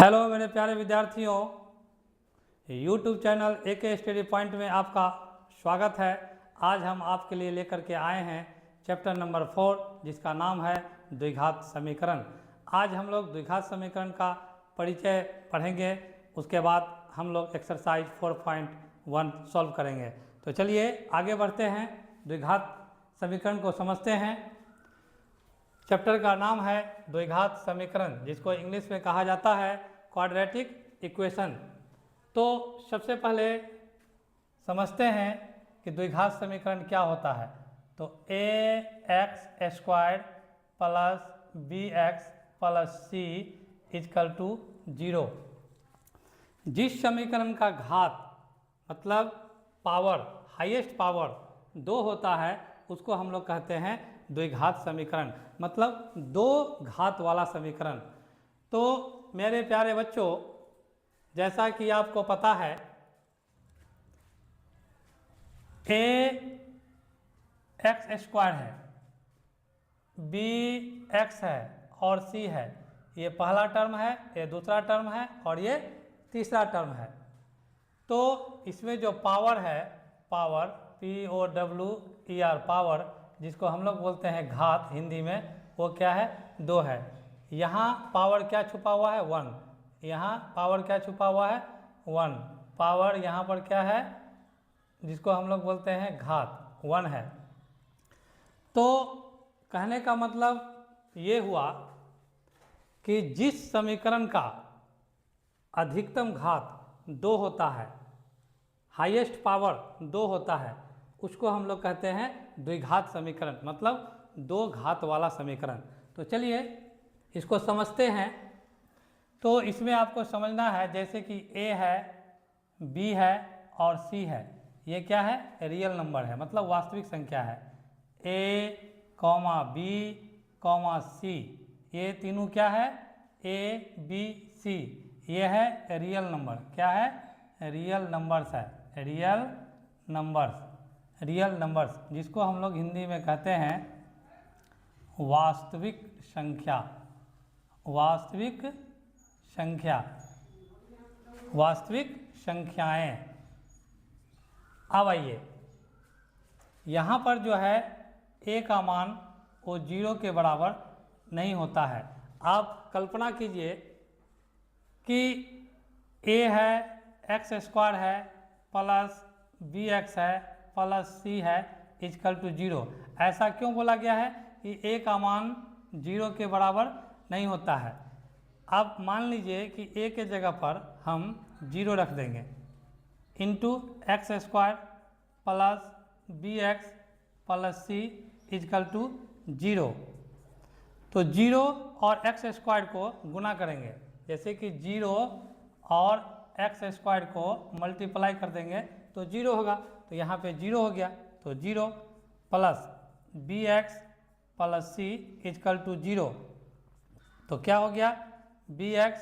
Hello मेरे प्यारे विद्यार्थियों, YouTube channel AK study point में आपका स्वागत है। आज हम आपके लिए लेकर के आए हैं चैप्टर नंबर 4 जिसका नाम है द्विघात समीकरण। आज हम लोग द्विघात समीकरण का परिचय पढ़ेंगे, उसके बाद हम लोग एक्सरसाइज 4.1 सॉल्व करेंगे। तो चलिए आगे बढ़ते हैं, द्विघात समीकरण को समझते हैं। चैप्टर का नाम है द्विघात समीकरण, जिसको इंग्लिश में कहा जाता है क्वाड्रेटिक इक्वेशन। तो सबसे पहले समझते हैं कि द्विघात समीकरण क्या होता है। तो ax square plus bx plus c equal to 0। जिस समीकरण का घात मतलब पावर, हाईएस्ट पावर 2 होता है, उसको हम लोग कहते हैं द्विघात समीकरण, मतलब दो घात वाला समीकरण। तो मेरे प्यारे बच्चों, जैसा कि आपको पता है a x स्क्वायर है, b x है और c है। ये पहला टर्म है, ये दूसरा टर्म है और ये तीसरा टर्म है। तो इसमें जो पावर है, पावर POWER पावर, जिसको हम लोग बोलते हैं घात हिंदी में, वो क्या है? 2 है। यहाँ पावर क्या छुपा हुआ है? 1। यहाँ पावर क्या छुपा हुआ है? 1। पावर यहाँ पर क्या है, जिसको हम लोग बोलते हैं घात, 1 है। तो कहने का मतलब ये हुआ कि जिस समीकरण का अधिकतम घात 2 होता है, हाईएस्ट पावर 2 होता है, उसको हम लोग कहते हैं द्विघात समीकरण, मतलब दो घात वाला समीकरण। तो चलिए इसको समझते हैं। तो इसमें आपको समझना है, जैसे कि a है, b है और c है। ये क्या है? रियल नंबर है, मतलब वास्तविक संख्या है। a, b, c, ये तीनों क्या है? a, b, c, ये है रियल नंबर। क्या है? रियल नंबर्स है, रियल नंबर्स, रियल नंबर्स, जिसको हम लोग हिंदी में कहते हैं वास्तविक संख्या, वास्तविक संख्या, वास्तविक संख्याएं। अब आइए, यहाँ पर जो है a का मान वो 0 के बराबर नहीं होता है। आप कल्पना कीजिए कि a है, x स्क्वायर है प्लस bx है प्लस c है इजकल टू 0। ऐसा क्यों बोला गया है कि a का मान 0 के बराबर नहीं होता है? अब मान लीजिए कि a के जगह पर हम 0 रख देंगे, into x square plus bx plus c equal to 0। तो 0 और एक्स स्क्वायर को गुना करेंगे, जैसे कि 0 और एक्स स्क्वायर को मल्टीप्लाई कर देंगे तो 0 होगा। तो यहाँ पे 0 हो गया, तो 0 plus bx plus c equal to 0। तो क्या हो गया? bx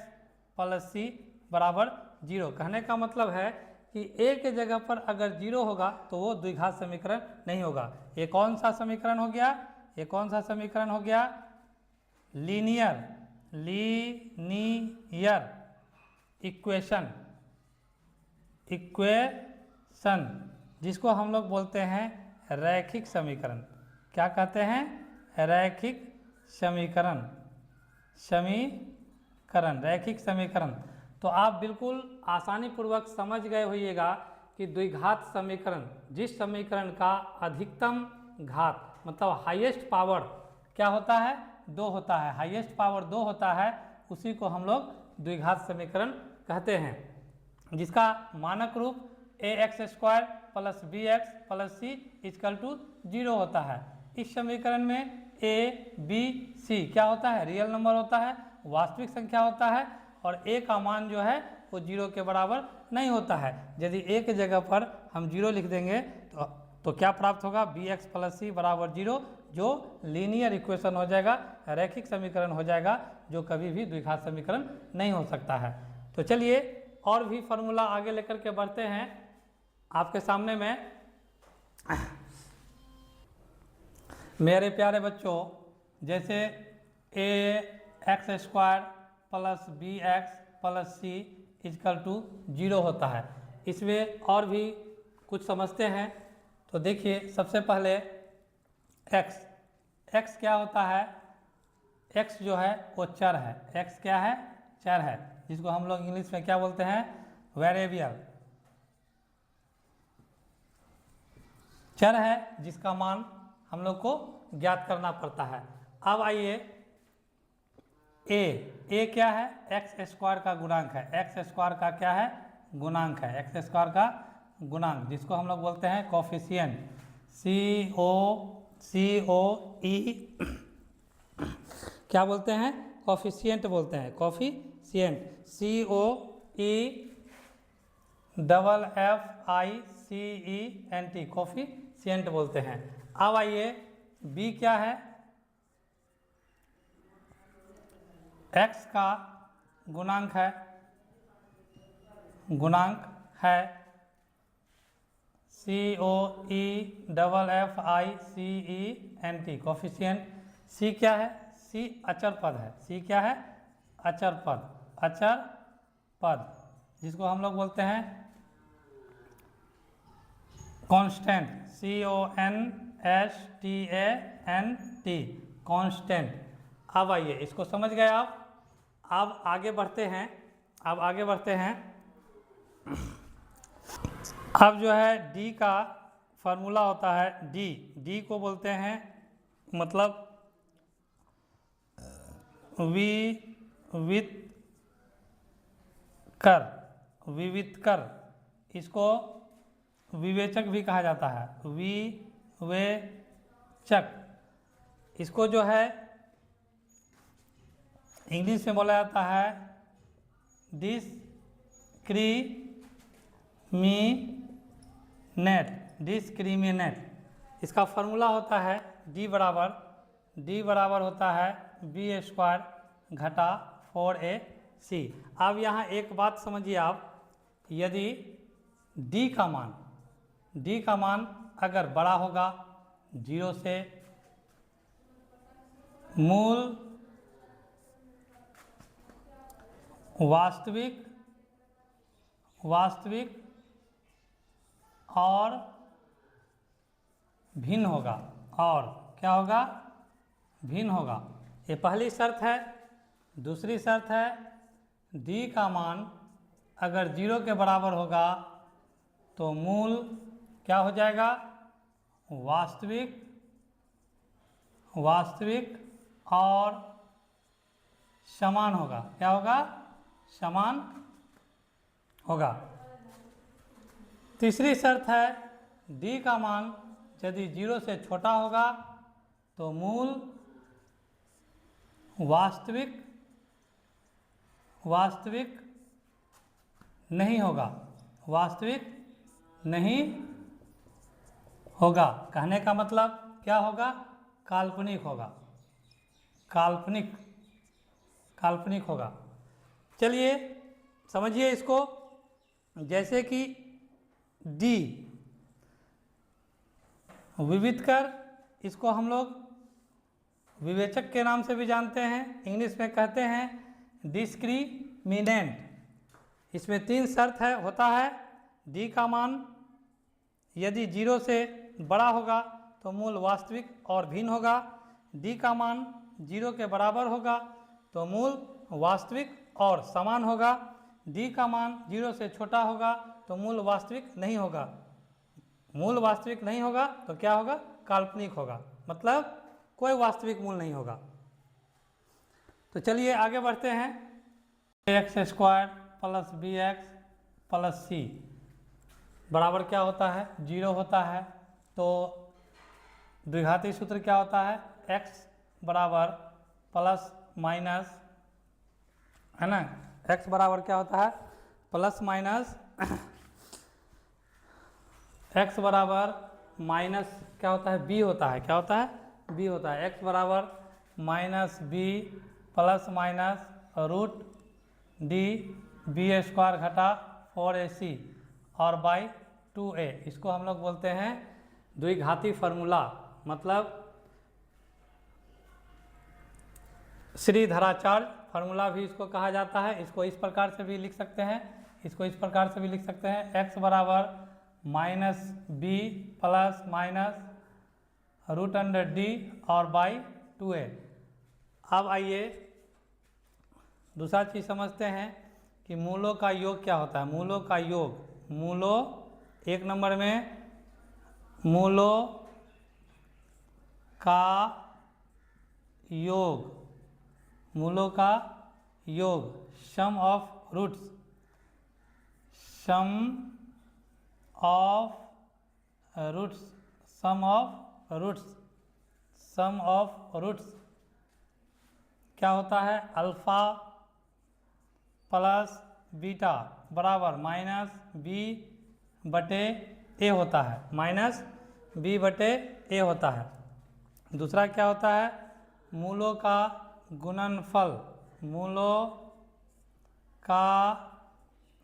प्लस c बराबर 0। कहने का मतलब है कि a के जगह पर अगर 0 होगा तो वो द्विघात समीकरण नहीं होगा। ये कौन सा समीकरण हो गया? ये कौन सा समीकरण हो गया? लीनियर, लीनियर इक्वेशन, इक्वेशन, जिसको हम लोग बोलते हैं रैखिक समीकरण। क्या कहते हैं? रैखिक समीकरण, समीकरण, रैखिक समीकरण। तो आप बिल्कुल आसानी पूर्वक समझ गए होइएगा कि द्विघात समीकरण, जिस समीकरण का अधिकतम घात मतलब हाईएस्ट पावर क्या होता है? 2 होता है। हाईएस्ट पावर 2 होता है, उसी को हम लोग द्विघात समीकरण कहते हैं, जिसका मानक रूप ax square plus bx plus c equal to 0 होता है। इस समीकरण में a, b, c क्या होता है? रियल नंबर होता है, वास्तविक संख्या होता है, और a का मान जो है वो 0 के बराबर नहीं होता है। यदि a के जगह पर हम 0 लिख देंगे तो क्या प्राप्त होगा? bx प्लस c बराबर 0, जो लीनियर इक्वेशन हो जाएगा, रैखिक समीकरण हो जाएगा, जो कभी भी द्विघात समीकरण नहीं हो सकता है। तो चलिए और भी फार्मूला आगे लेकर के बढ़ते हैं आपके सामने में। मेरे प्यारे बच्चों, जैसे a x square plus bx plus c equal to 0 होता है। इसमें और भी कुछ समझते हैं। तो देखिए सबसे पहले x क्या होता है, x जो है वो चर है। x क्या है, चर है, जिसको हम लोग इंग्लिश में क्या बोलते हैं, वेरिएबल। चर है जिसका मान हम लोग को ज्ञात करना पड़ता है। अब आइए a क्या है, एक्स स्क्वायर का गुणांक है। एक्स स्क्वायर का क्या है, गुणांक है। एक्स स्क्वायर का गुणांक जिसको हम लोग बोलते हैं कोफिशिएंट, C-O-E क्या बोलते हैं, कोफिशिएंट बोलते हैं, कोफिशिएंट, COEFFICENT, कोफिशिएंट बोलते हैं। अब आइए b क्या है, x का गुणांक है, COEFFICENT, कोफिशिएंट। c क्या है, c अचर पद है। c क्या है, अचर पद जिसको हम लोग बोलते हैं कांस्टेंट, CONSTANT, कांस्टेंट। अब आइए इसको समझ गए आप। अब आगे बढ़ते हैं। अब जो है d का फार्मूला होता है, d को बोलते हैं मतलब विवितकर, इसको विवेचक भी कहा जाता है, विवेचक। इसको जो है इंग्लिश में बोला जाता है डिस्क्रिमिनेट। इसका फार्मूला होता है d बराबर होता है b² घटा 4ac। अब यहाँ एक बात समझिए आप, यदि d का मान अगर बड़ा होगा 0 से, मूल वास्तविक और भिन्न होगा, और क्या होगा, भिन्न होगा। ये पहली शर्त है। दूसरी शर्त है d का मान अगर 0 के बराबर होगा तो मूल क्या हो जाएगा, वास्तविक और समान होगा। क्या होगा, समान होगा। तीसरी शर्त है d का मान यदि 0 से छोटा होगा तो मूल वास्तविक नहीं होगा। कहने का मतलब क्या होगा, काल्पनिक होगा। चलिए समझिए इसको। जैसे कि d विविधकर, इसको हम लोग विवेचक के नाम से भी जानते हैं, इंग्लिश में कहते हैं डिस्क्रिमिनेंट। इसमें 3 शर्त होता है। d का मान यदि 0 से बड़ा होगा तो मूल वास्तविक और भिन्न होगा। d का मान 0 के बराबर होगा तो मूल वास्तविक और समान होगा। d का मान 0 से छोटा होगा तो मूल वास्तविक नहीं होगा। मूल वास्तविक नहीं होगा तो क्या होगा, काल्पनिक होगा, मतलब कोई वास्तविक मूल नहीं होगा। तो चलिए आगे बढ़ते हैं। x² plus bx plus c बराबर क्या होता है, 0 होता है। तो द्विघाती सूत्र क्या होता है, x बराबर प्लस माइनस, है ना, x बराबर क्या होता है, प्लस माइनस, x बराबर माइनस क्या होता है, b होता है। क्या होता है, b होता है। x बराबर minus b plus minus root d b² घटा 4ac और बाई 2a। इसको हम लोग बोलते हैं द्विघाती फार्मूला, मतलब श्रीधराचार्य फार्मूला भी इसको कहा जाता है। इसको इस प्रकार से भी लिख सकते हैं, इसको इस प्रकार से भी लिख सकते हैं, x बराबर minus b plus minus root under d और बाई 2a। अब आइए दूसरा चीज़ समझते हैं कि मूलों का योग क्या होता है। मूलों का योग, मूलों, एक नंबर में मूलों का योग, मूलों का योग, sum of roots, sum of roots, sum of roots, sum of roots क्या होता है, अल्फा प्लस बीटा बराबर माइनस बी बटे ए होता है, माइनस बी बटे ए होता है। दूसरा क्या होता है, मूलों का गुणनफल, मूलों का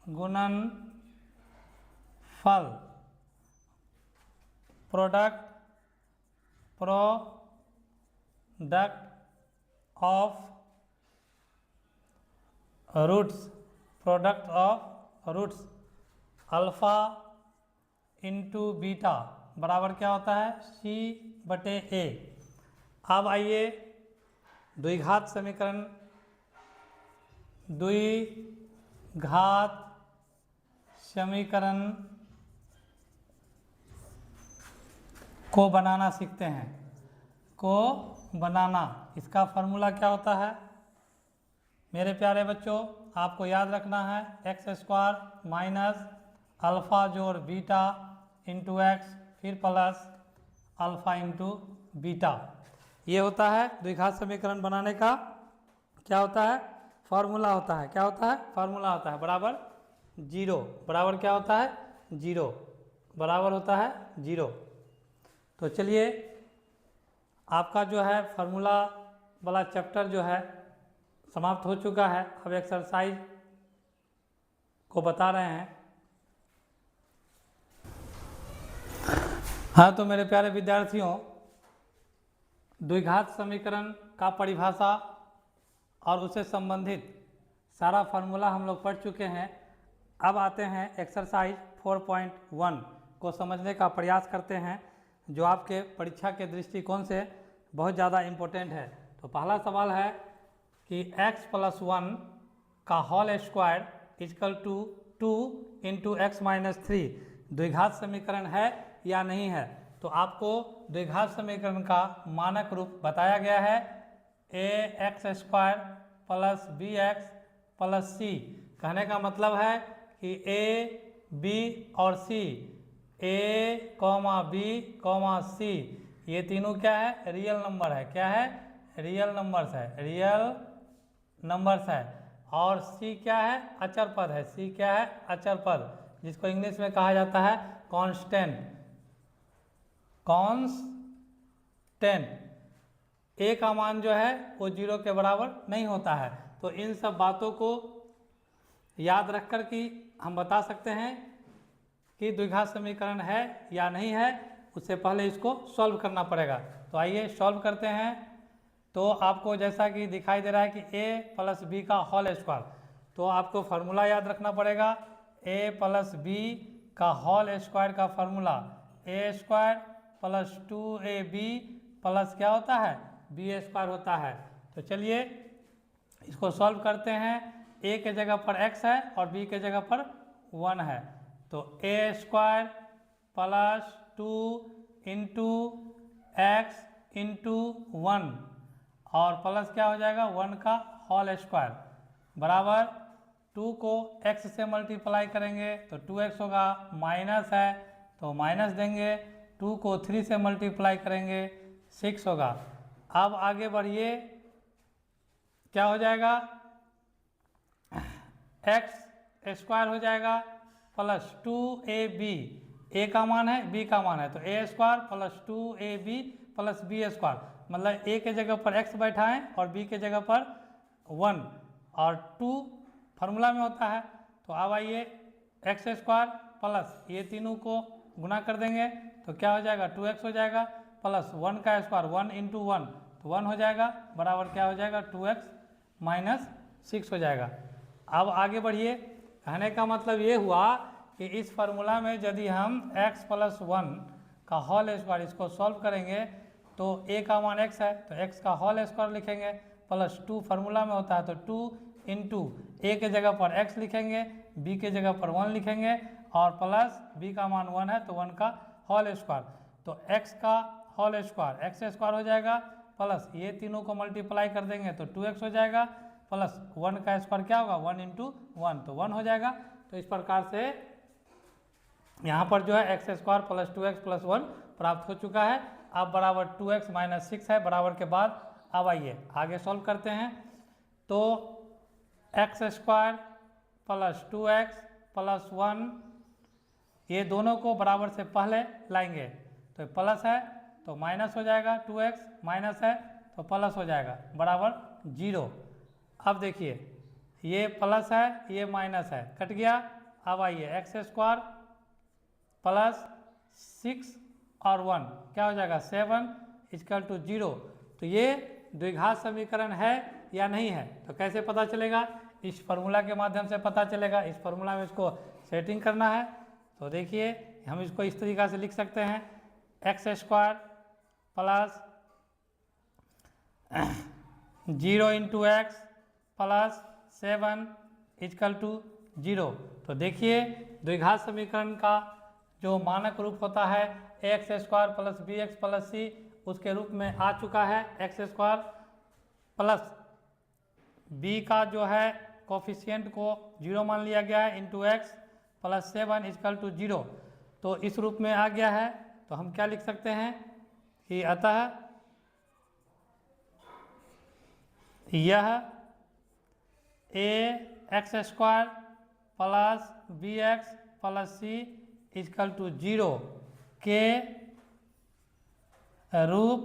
गुणनफल, product of roots, product of roots, alpha into beta बराबर क्या होता है, सी बटे ए। अब आइए द्विघात समीकरण, द्विघात समीकरण को बनाना सीखते हैं, को बनाना। इसका फॉर्मूला क्या होता है मेरे प्यारे बच्चों, आपको याद रखना है, एक्स स्क्वायर माइनस अल्फ़ा जोड़ बीटा इंटू एक्स फिर प्लस अल्फ़ा इंटू बीटा। ये होता है द्विघात समीकरण बनाने का क्या होता है, फार्मूला होता है। क्या होता है, फार्मूला होता है, बराबर जीरो, बराबर क्या होता है, जीरो, बराबर होता है जीरो। तो चलिए आपका जो है फार्मूला वाला चैप्टर जो है समाप्त हो चुका है। अब एक्सरसाइज को बता रहे हैं। हाँ, तो मेरे प्यारे विद्यार्थियों, द्विघात समीकरण का परिभाषा और उससे संबंधित सारा फार्मूला हम लोग पढ़ चुके हैं। अब आते हैं एक्सरसाइज 4.1 को समझने का प्रयास करते हैं, जो आपके परीक्षा के दृष्टिकोण से बहुत ज़्यादा इम्पोर्टेंट है। तो पहला सवाल है कि x + 1 का whole square equal to 2 into x minus 3 द्विघात समीकरण है या नहीं है। तो आपको द्विघात समीकरण का मानक रूप बताया गया है, ax² plus bx plus c। कहने का मतलब है कि a, b और c, a, b, c ये तीनों क्या है, रियल नंबर है। क्या है, रियल नंबर्स है, रियल नंबर्स है। और c क्या है, अचर पद है। c क्या है, अचर पद, जिसको इंग्लिश में कहा जाता है कांस्टेंट। कांस्टेंट, a का मान जो है वो 0 के बराबर नहीं होता है। तो इन सब बातों को याद रखकर कि हम बता सकते हैं कि द्विघात समीकरण है या नहीं है। उससे पहले इसको सॉल्व करना पड़ेगा। तो आइए सॉल्व करते हैं। तो आपको जैसा कि दिखाई दे रहा है कि a प्लस बी का होल स्क्वायर, तो आपको फार्मूला याद रखना पड़ेगा। a प्लस बी का होल स्क्वायर का formula a² plus 2ab plus क्या होता है, b² होता है। तो चलिए इसको सॉल्व करते हैं। a के जगह पर x है और b के जगह पर 1 है। तो a² plus 2 into x into 1 और प्लस क्या हो जाएगा, 1 का होल स्क्वायर बराबर 2 को x से मल्टीप्लाई करेंगे तो 2x होगा, माइनस है तो माइनस देंगे, 2 को 3 से मल्टीप्लाई करेंगे 6 होगा। अब आगे बढ़िए, क्या हो जाएगा, x² हो जाएगा प्लस 2ab, a का मान है b का मान है, तो a² plus 2ab plus b², मतलब a के जगह पर x बैठाएं और b के जगह पर 1 और 2 फार्मूला में होता है। तो अब आइए x² प्लस ये तीनों को गुना कर देंगे तो क्या हो जाएगा, 2x हो जाएगा प्लस 1 का स्क्वायर 1 इंटू 1 तो 1 हो जाएगा बराबर क्या हो जाएगा, 2x माइनस 6 हो जाएगा। अब आगे बढ़िए, कहने का मतलब ये हुआ कि इस फार्मूला में यदि हम x + 1 का होल स्क्वायर इसको सॉल्व करेंगे तो a का मान x है तो x का होल स्क्वायर लिखेंगे, +2 फार्मूला में होता है तो 2 इंटू a के जगह पर x लिखेंगे, b के जगह पर 1 लिखेंगे और प्लस b का मान 1 है तो 1 का होल स्क्वायर, तो x का होल स्क्वायर एक्स स्क्वायर हो जाएगा, प्लस ये तीनों को मल्टीप्लाई कर देंगे तो 2x हो जाएगा, प्लस 1 का स्क्वायर क्या होगा 1 इंटू 1 तो 1 हो जाएगा। तो इस प्रकार से यहाँ पर जो है x स्क्वायर + 2x + 1 प्राप्त हो चुका है। अब बराबर 2x - 6 है, बराबर के बाद अब आइए आगे सॉल्व करते हैं। तो x स्क्वायर + 2x + 1 ये दोनों को बराबर से पहले लाएंगे तो प्लस है तो माइनस हो जाएगा, 2x माइनस है तो प्लस हो जाएगा बराबर 0। अब देखिए ये प्लस है ये माइनस है कट गया। अब आइए x स्क्वायर + 6 और 1 क्या हो जाएगा 7 = 0। तो ये द्विघात समीकरण है या नहीं है, तो कैसे पता चलेगा, इस फार्मूला के माध्यम से पता चलेगा। इस फार्मूला में इसको सेटिंग करना है तो देखिए हम इसको इस तरीक़ा से लिख सकते हैं, x स्क्वायर + 0 इंटू x + 7 = 0। तो देखिए द्विघात समीकरण का जो मानक रूप होता है ax स्क्वायर + bx + c उसके रूप में आ चुका है। x स्क्वायर प्लस b का जो है कोफिशिएंट को 0 मान लिया गया है इंटू x + 7 = 0, तो इस रूप में आ गया है। तो हम क्या लिख सकते हैं कि अतः यह ax स्क्वायर + bx + c = 0 के रूप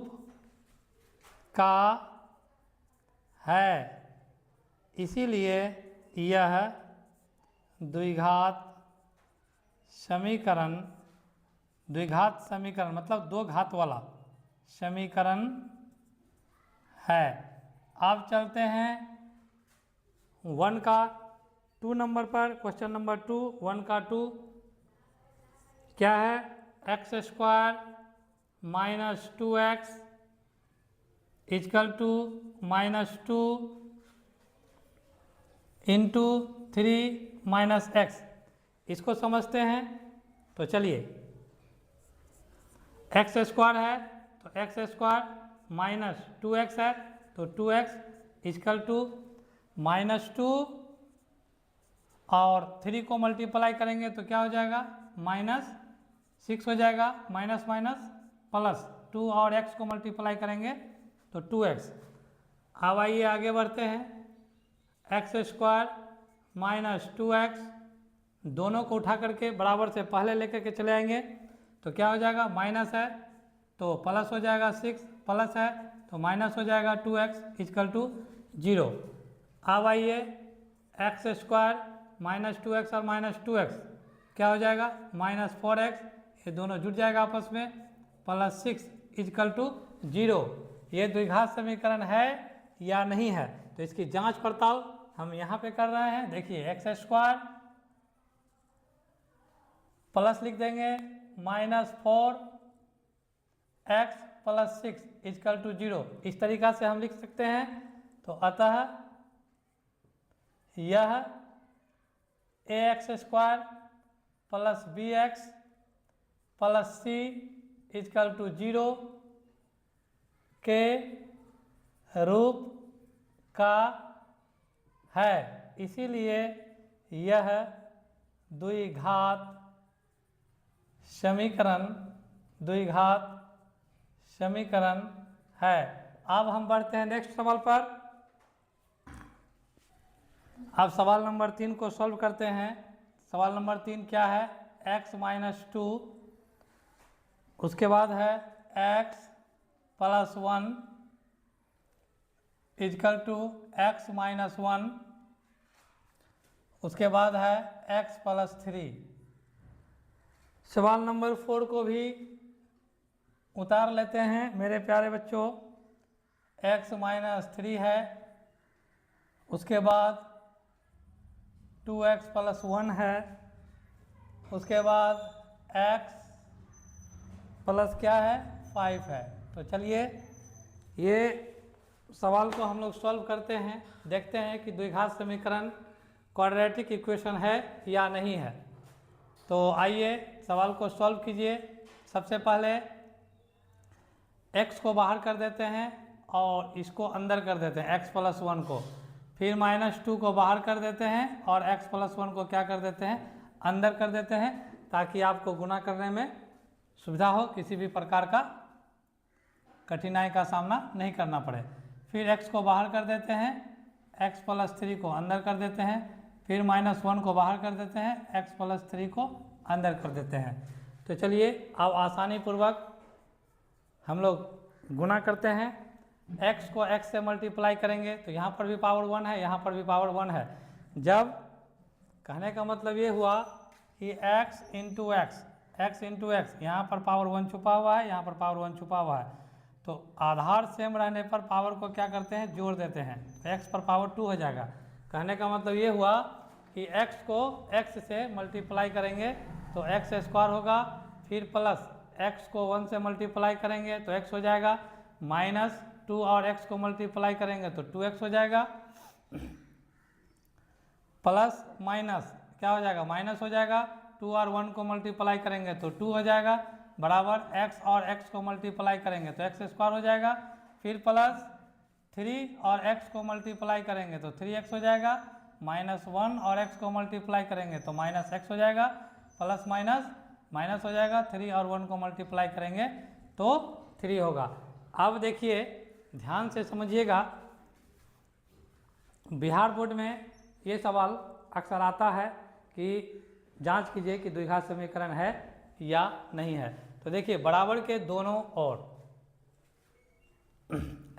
का है, इसीलिए यह द्विघात समीकरण मतलब दो घात वाला समीकरण है। अब चलते हैं 1 का 2 नंबर पर, क्वेश्चन नंबर 2 1 का 2 क्या है, x square - 2x = -2 into 3 - x, इसको समझते हैं। तो चलिए x स्क्वायर है तो x स्क्वायर - 2x है तो 2x = -2 और 3 को मल्टीप्लाई करेंगे तो क्या हो जाएगा -6 हो जाएगा, माइनस माइनस प्लस 2 और x को मल्टीप्लाई करेंगे तो 2x। अब आइए आगे बढ़ते हैं, x स्क्वायर - 2x दोनों को उठा करके बराबर से पहले लेकर के चले आएंगे तो क्या हो जाएगा, माइनस है तो प्लस हो जाएगा 6, प्लस है तो माइनस हो जाएगा 2x = 0। अब आइए x स्क्वायर -2x और -2x क्या हो जाएगा -4x, ये दोनों जुड़ जाएगा आपस में, +6 = 0। ये द्विघात समीकरण है या नहीं है, तो इसकी जांच पड़ताल हम यहाँ पे कर रहे हैं। देखिए x स्क्वायर प्लस लिख देंगे -4x + 6 = 0, इस तरीक़ा से हम लिख सकते हैं। तो अतः यह ax स्क्वायर + bx + c = 0 के रूप का है, इसीलिए यह द्विघात समीकरण है। अब हम बढ़ते हैं नेक्स्ट सवाल पर। अब सवाल नंबर 3 को सॉल्व करते हैं। सवाल नंबर 3 क्या है, x - 2 उसके बाद है x + 1 = x - 1 उसके बाद है x + 3। सवाल नंबर 4 को भी उतार लेते हैं मेरे प्यारे बच्चों। x - 3 है उसके बाद 2x प्लस 1 है, उसके बाद x प्लस क्या है 5 है। तो चलिए ये सवाल को हम लोग सॉल्व करते हैं, देखते हैं कि द्विघात समीकरण क्वाड्रेटिक इक्वेशन है या नहीं है। तो आइए सवाल को सॉल्व कीजिए। सबसे पहले x को बाहर कर देते हैं और इसको अंदर कर देते हैं x प्लस 1 को, फिर -2 को बाहर कर देते हैं और x प्लस 1 को क्या कर देते हैं अंदर कर देते हैं, ताकि आपको गुणा करने में सुविधा हो, किसी भी प्रकार का कठिनाई का सामना नहीं करना पड़े। फिर x को बाहर कर देते हैं, x प्लस 3 को अंदर कर देते हैं, फिर -1 को बाहर कर देते हैं, x प्लस 3 को अंदर कर देते हैं। तो चलिए अब आसानी पूर्वक हम लोग गुणा करते हैं। x को x से मल्टीप्लाई करेंगे तो यहाँ पर भी पावर 1 है, यहाँ पर भी पावर 1 है। जब कहने का मतलब ये हुआ कि x इंटू एक्स, यहाँ पर पावर 1 छुपा हुआ है, यहाँ पर पावर 1 छुपा हुआ है, तो आधार सेम रहने पर पावर को क्या करते हैं जोड़ देते हैं, तो x पर पावर 2 हो जाएगा। कहने का मतलब ये हुआ कि x को x से मल्टीप्लाई करेंगे तो x स्क्वायर होगा, फिर प्लस x को 1 से मल्टीप्लाई करेंगे तो x हो जाएगा, -2 और x को मल्टीप्लाई करेंगे तो 2x हो जाएगा, प्लस माइनस क्या हो जाएगा माइनस हो जाएगा, 2 और 1 को मल्टीप्लाई करेंगे तो 2 हो जाएगा, बराबर x और x को मल्टीप्लाई करेंगे तो x स्क्वायर हो जाएगा, फिर प्लस 3 और x को मल्टीप्लाई करेंगे तो 3x हो जाएगा, -1 और x को मल्टीप्लाई करेंगे तो -x हो जाएगा, प्लस माइनस हो जाएगा, 3 और 1 को मल्टीप्लाई करेंगे तो 3 होगा। अब देखिए ध्यान से समझिएगा, बिहार बोर्ड में ये सवाल अक्सर आता है कि जांच कीजिए कि द्विघात समीकरण है या नहीं है। तो देखिए बराबर के दोनों ओर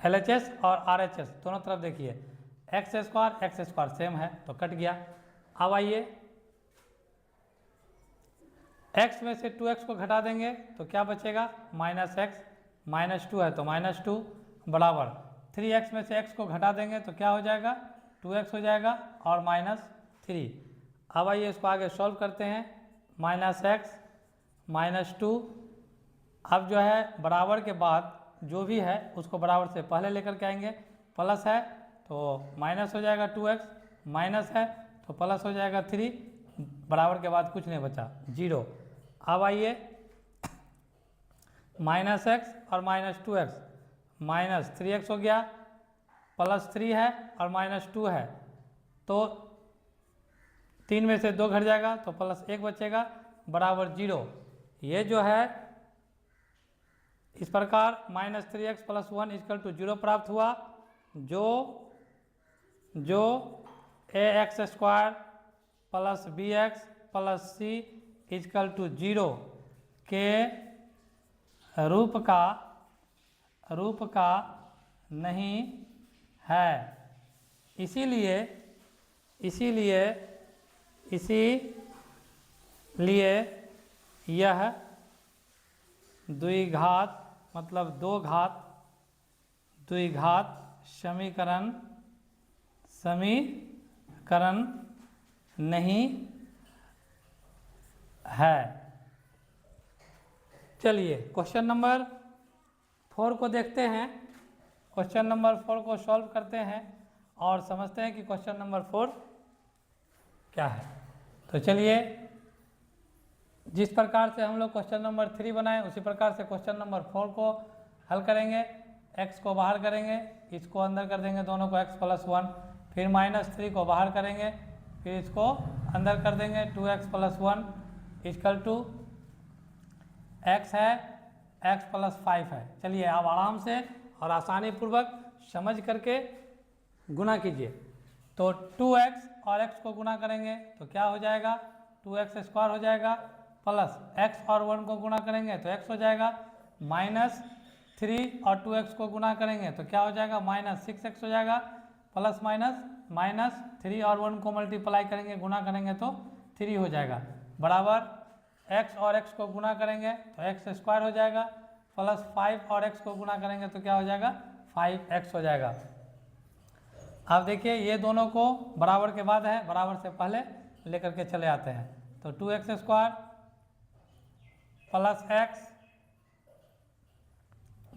LHS और RHS दोनों तरफ देखिए x स्क्वायर सेम है तो कट गया। अब आइए x में से 2x को घटा देंगे तो क्या बचेगा -x, -2 है तो -2, बराबर 3x में से x को घटा देंगे तो क्या हो जाएगा 2x हो जाएगा और -3। अब आइए इसको आगे सॉल्व करते हैं, -x -2, अब जो है बराबर के बाद जो भी है उसको बराबर से पहले लेकर के आएंगे, प्लस है तो माइनस हो जाएगा 2x, माइनस है तो प्लस हो जाएगा 3, बराबर के बाद कुछ नहीं बचा 0। अब आइए -x और -2x, -3x हो गया, +3 है और -2 है तो 3 में से 2 घट जाएगा तो +1 बचेगा, बराबर 0। ये जो है इस प्रकार -3x + 1 = 0 प्राप्त हुआ, जो ax² + bx + c = 0 के रूप का नहीं है। इसीलिए यह द्विघात मतलब दो घात द्विघात समीकरण नहीं है। चलिए क्वेश्चन नंबर 4 को देखते हैं। क्वेश्चन नंबर 4 को सॉल्व करते हैं और समझते हैं कि क्वेश्चन नंबर 4 क्या है। तो चलिए जिस प्रकार से हम लोग क्वेश्चन नंबर 3 बनाए उसी प्रकार से क्वेश्चन नंबर 4 को हल करेंगे। x को बाहर करेंगे, इसको अंदर कर देंगे दोनों को x + 1, फिर -3 को बाहर करेंगे, फिर इसको अंदर कर देंगे 2x + 1 = x है, x + 5 है। चलिए आप आराम से और आसानी पूर्वक समझ करके गुणा कीजिए। तो 2x और x को गुणा करेंगे तो क्या हो जाएगा 2x² हो जाएगा, प्लस x और 1 को गुणा करेंगे तो x हो जाएगा, -3 और 2x को गुणा करेंगे तो क्या हो जाएगा -6x हो जाएगा, प्लस -3 और 1 को मल्टीप्लाई करेंगे गुणा करेंगे तो 3 हो जाएगा, बराबर x और x को गुणा करेंगे तो x² हो जाएगा, प्लस 5 और x को गुणा करेंगे तो क्या हो जाएगा 5x हो जाएगा। अब देखिए ये दोनों को बराबर के बाद है, बराबर से पहले लेकर के चले आते हैं। तो 2x² plus x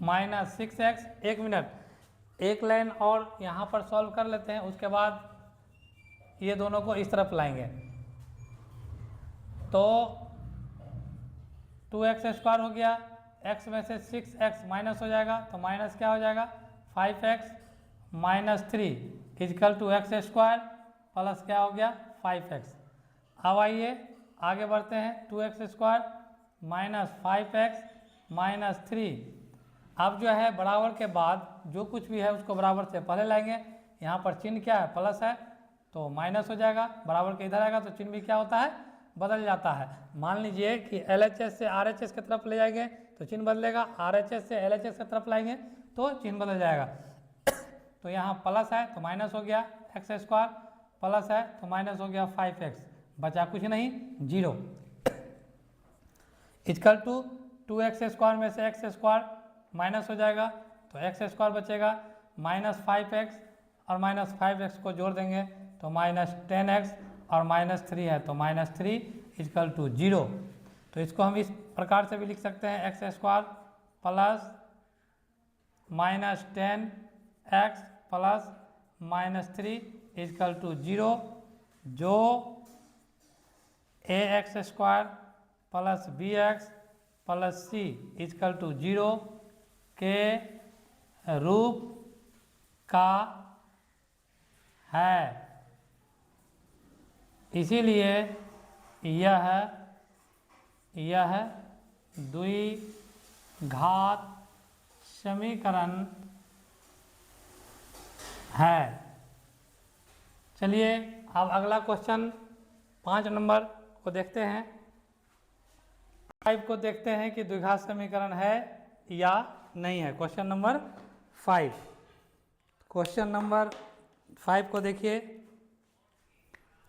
minus 6x। 1 minute, एक लाइन और यहाँ पर सॉल्व कर लेते हैं, उसके बाद ये दोनों को इस तरफ लाएंगे। तो 2x² हो गया, x में से 6x माइनस हो जाएगा, तो माइनस क्या हो जाएगा 5x minus 3 equal to x² plus क्या हो गया 5x। अब आइए आगे बढ़ते हैं, 2x² माइनस 5x माइनस 3। अब जो है बराबर के बाद जो कुछ भी है उसको बराबर से पहले लाएंगे। यहाँ पर चिन्ह क्या है, प्लस है तो माइनस हो जाएगा, बराबर के इधर आएगा तो चिन्ह भी क्या होता है, बदल जाता है। मान लीजिए कि LHS से RHS की तरफ ले जाएंगे तो चिन्ह बदलेगा, RHS से LHS की तरफ लाएंगे तो चिन्ह बदल जाएगा। तो यहाँ प्लस है तो माइनस हो गया x², प्लस है तो माइनस हो गया 5x, बचा कुछ नहीं 0। इजकल टू 2x² में से x² माइनस हो जाएगा तो x² बचेगा, माइनस 5x और माइनस 5x को जोड़ देंगे तो माइनस 10x और माइनस 3 है तो माइनस 3 इजकल टू 0। तो इसको हम इस प्रकार से भी लिख सकते हैं, x² plus minus 10x plus minus 3 equal to 0, जो ax² plus bx plus c equal to 0 के रूप का है। इसीलिए यह द्विघात समीकरण है। चलिए अब अगला क्वेश्चन 5 नंबर को देखते हैं। 5 को देखते हैं कि द्विघात समीकरण है या नहीं है। क्वेश्चन नंबर 5, क्वेश्चन नंबर 5 को देखिए।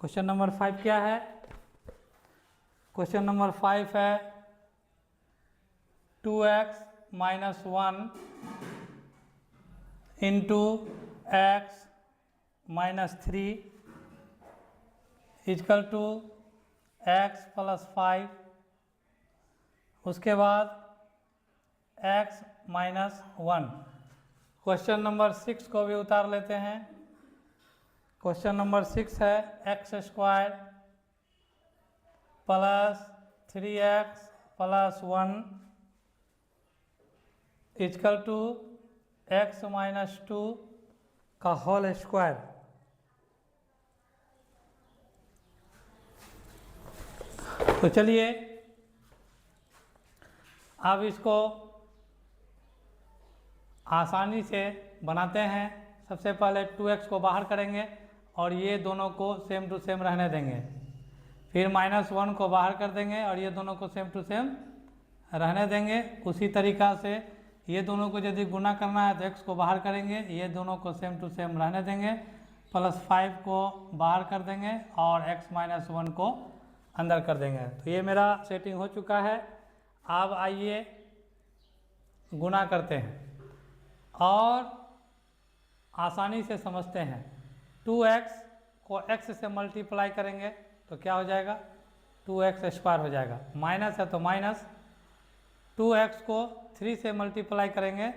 क्वेश्चन नंबर 5 क्या है, क्वेश्चन नंबर 5 है 2x minus 1 into x minus 3 equal to x plus 5, उसके बाद x माइनस 1। क्वेश्चन नंबर 6 को भी उतार लेते हैं। क्वेश्चन नंबर 6 है x² plus 3x plus 1 equal to x minus 2 का होल स्क्वायर। तो चलिए अब इसको आसानी से बनाते हैं। सबसे पहले 2x को बाहर करेंगे और ये दोनों को सेम टू सेम रहने देंगे, फिर -1 को बाहर कर देंगे और ये दोनों को सेम टू सेम रहने देंगे। उसी तरीक़ा से ये दोनों को यदि गुना करना है तो x को बाहर करेंगे, ये दोनों को सेम टू सेम रहने देंगे, +5 को बाहर कर देंगे और x माइनस 1 को अंदर कर देंगे। तो ये मेरा सेटिंग हो चुका है। अब आइए गुना करते हैं और आसानी से समझते हैं। 2x को x से मल्टीप्लाई करेंगे तो क्या हो जाएगा, 2x² हो जाएगा। माइनस है तो माइनस, 2x को 3 से मल्टीप्लाई करेंगे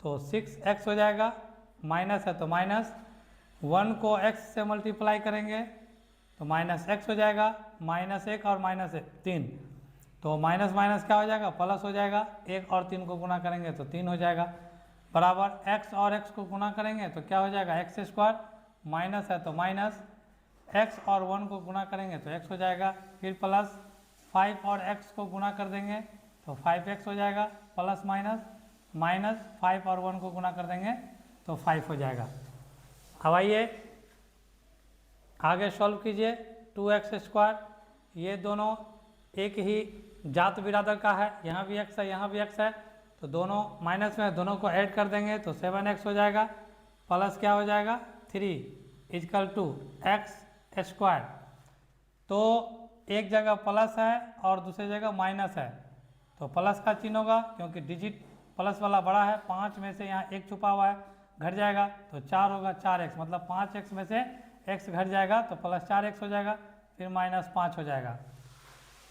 तो 6x हो जाएगा। माइनस है तो माइनस, 1 को x से मल्टीप्लाई करेंगे तो -x हो जाएगा। -1 और -3, तो माइनस माइनस क्या हो जाएगा, प्लस हो जाएगा। 1 और 3 को गुना करेंगे तो 3 हो जाएगा, बराबर x और x को गुना करेंगे तो क्या हो जाएगा, x²। माइनस है तो माइनस, x और 1 को गुना करेंगे तो x हो जाएगा, फिर प्लस 5 और x को गुना कर देंगे तो 5x हो जाएगा, प्लस माइनस 5 और 1 को गुना कर देंगे तो 5 हो जाएगा। अब आइए आगे सॉल्व कीजिए। 2x², ये दोनों एक ही जात बिरादर का है, यहाँ भी x है यहाँ भी x है, तो दोनों माइनस में दोनों को ऐड कर देंगे तो 7x हो जाएगा, प्लस क्या हो जाएगा 3 इजकल टू x²। तो एक जगह प्लस है और दूसरी जगह माइनस है, तो प्लस का चिन्ह होगा क्योंकि डिजिट प्लस वाला बड़ा है। 5 में से यहाँ 1 छुपा हुआ है, घट जाएगा तो 4 होगा, 4x मतलब 5x में से x घट जाएगा तो प्लस 4x हो जाएगा, फिर माइनस 5 हो जाएगा।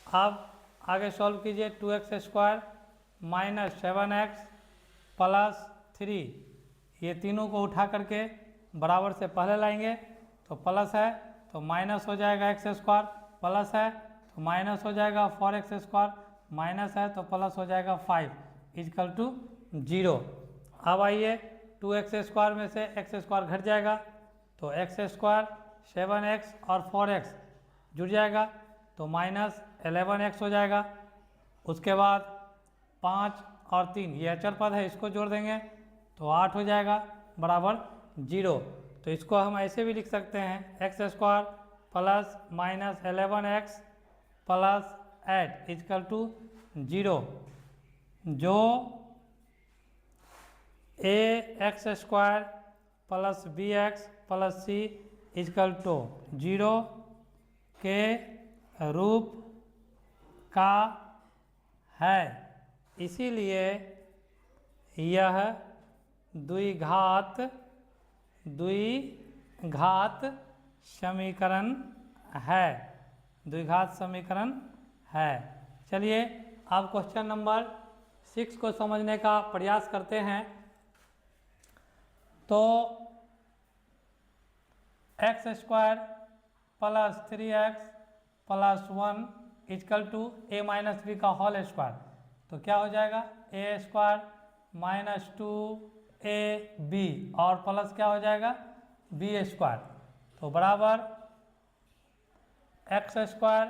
अब आगे सॉल्व कीजिए, 2x² माइनस 7x प्लस 3, ये तीनों को उठा करके बराबर से पहले लाएंगे तो प्लस है तो माइनस हो जाएगा x², प्लस है तो माइनस हो जाएगा 4x², माइनस है तो प्लस हो जाएगा 5 इजकल टू 0। अब आइए 2x² में से x² घट जाएगा तो x², 7x और 4x जुड़ जाएगा तो माइनस 11x हो जाएगा। उसके बाद 5 और 3 ये अचर पद है, इसको जोड़ देंगे तो 8 हो जाएगा बराबर 0। तो इसको हम ऐसे भी लिख सकते हैं x² plus minus 11x plus 8 equal to 0, जो ax² plus bx plus c equal to 0 के रूप का है, इसीलिए यह द्विघात समीकरण है, द्विघात समीकरण है। चलिए अब क्वेश्चन नंबर 6 को समझने का प्रयास करते हैं। तो x² plus 3x plus 1 equal to a minus b का होल स्क्वायर, तो क्या हो जाएगा a² माइनस 2ab और प्लस क्या हो जाएगा b², तो बराबर x²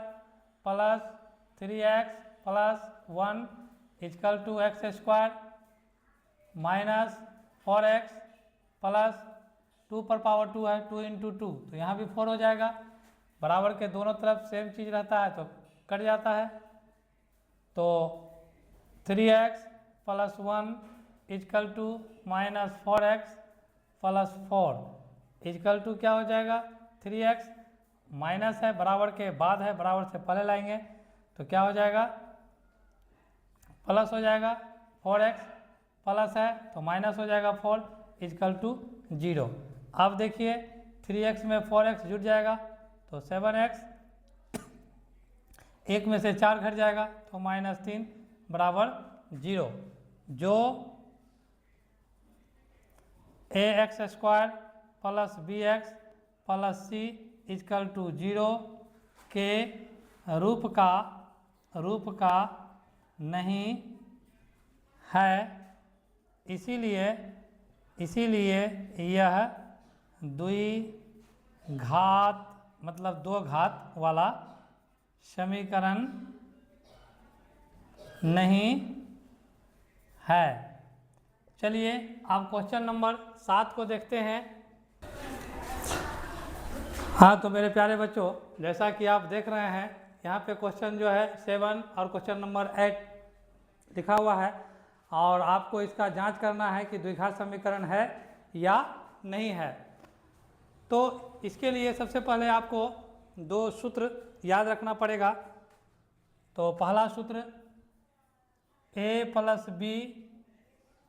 plus 3x plus 1 equal to x² minus 4x plus 2 पर पावर 2 है, 2 इंटू 2 तो यहाँ भी 4 हो जाएगा। बराबर के दोनों तरफ सेम चीज़ रहता है तो कट जाता है, तो 3x plus 1 equal to minus 4x plus 4 equal to क्या हो जाएगा 3x, माइनस है बराबर के बाद है, बराबर से पहले लाएंगे तो क्या हो जाएगा प्लस हो जाएगा 4x, प्लस है तो माइनस हो जाएगा 4 इजकल टू 0। अब देखिए 3x में 4x जुड़ जाएगा तो 7x, एक में से 4 घट जाएगा तो माइनस 3 बराबर 0, जो ax² plus bx plus c equal to 0 के रूप का नहीं है, इसीलिए यह द्विघात मतलब दो घात वाला समीकरण नहीं है। चलिए अब क्वेश्चन नंबर 7 को देखते हैं। हाँ तो मेरे प्यारे बच्चों, जैसा कि आप देख रहे हैं यहाँ पे क्वेश्चन जो है 7 और क्वेश्चन नंबर 8 लिखा हुआ है और आपको इसका जांच करना है कि द्विघात समीकरण है या नहीं है। तो इसके लिए सबसे पहले आपको दो सूत्र याद रखना पड़ेगा। तो पहला सूत्र a प्लस बी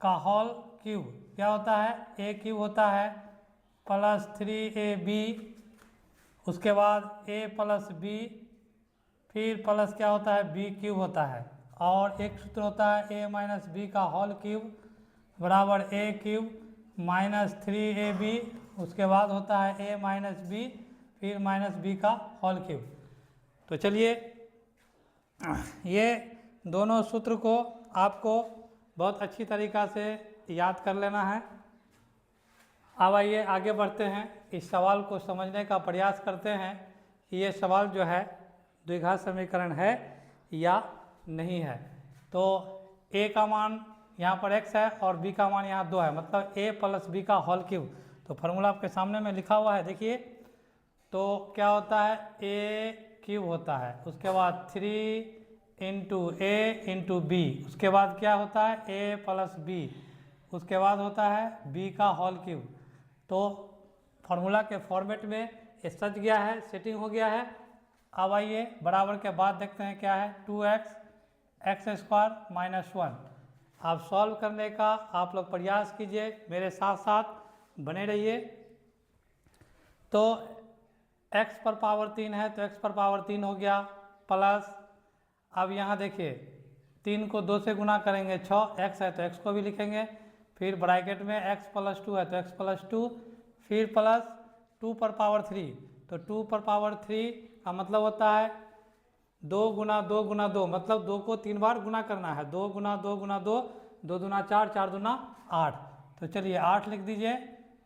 का होल क्यूब क्या होता है, a क्यूब होता है प्लस 3ab, उसके बाद a प्लस बी, फिर प्लस क्या होता है b क्यूब होता है, और एक सूत्र होता है a माइनस बी का होल क्यूब बराबर a क्यूब माइनस 3ab, उसके बाद होता है a माइनस बी फिर माइनस बी का होल क्यूब। तो चलिए ये दोनों सूत्र को आपको बहुत अच्छी तरीक़ा से याद कर लेना है। अब आइए आगे बढ़ते हैं, इस सवाल को समझने का प्रयास करते हैं कि ये सवाल जो है द्विघात समीकरण है या नहीं है। तो a का मान यहाँ पर x है और b का मान यहाँ 2 है, मतलब a प्लस बी का होल क्यूब। तो फार्मूला आपके सामने में लिखा हुआ है, देखिए तो क्या होता है a क्यूब होता है, उसके बाद 3 इंटू a इंटू बी, उसके बाद क्या होता है a प्लस बी, उसके बाद होता है b का होल क्यूब। तो फार्मूला के फॉर्मेट में ये सज गया है, सेटिंग हो गया है। अब आइए बराबर के बाद देखते हैं क्या है 2x x² माइनस 1। आप सॉल्व करने का आप लोग प्रयास कीजिए मेरे साथ साथ। बने रहिए। तो x पर पावर 3 है तो x पर पावर 3 हो गया प्लस, अब यहाँ देखिए 3 को 2 से गुना करेंगे 6, x है तो x को भी लिखेंगे, फिर ब्रैकेट में x प्लस 2 है तो x प्लस 2, फिर प्लस 2 पर पावर 3, तो 2 पर पावर 3 का मतलब होता है 2 गुना 2 गुना 2, मतलब 2 को 3 बार गुना करना है, 2 गुना 2 गुना 2, 2 दूना 4, 4 दूना 8। तो चलिए 8 लिख दीजिए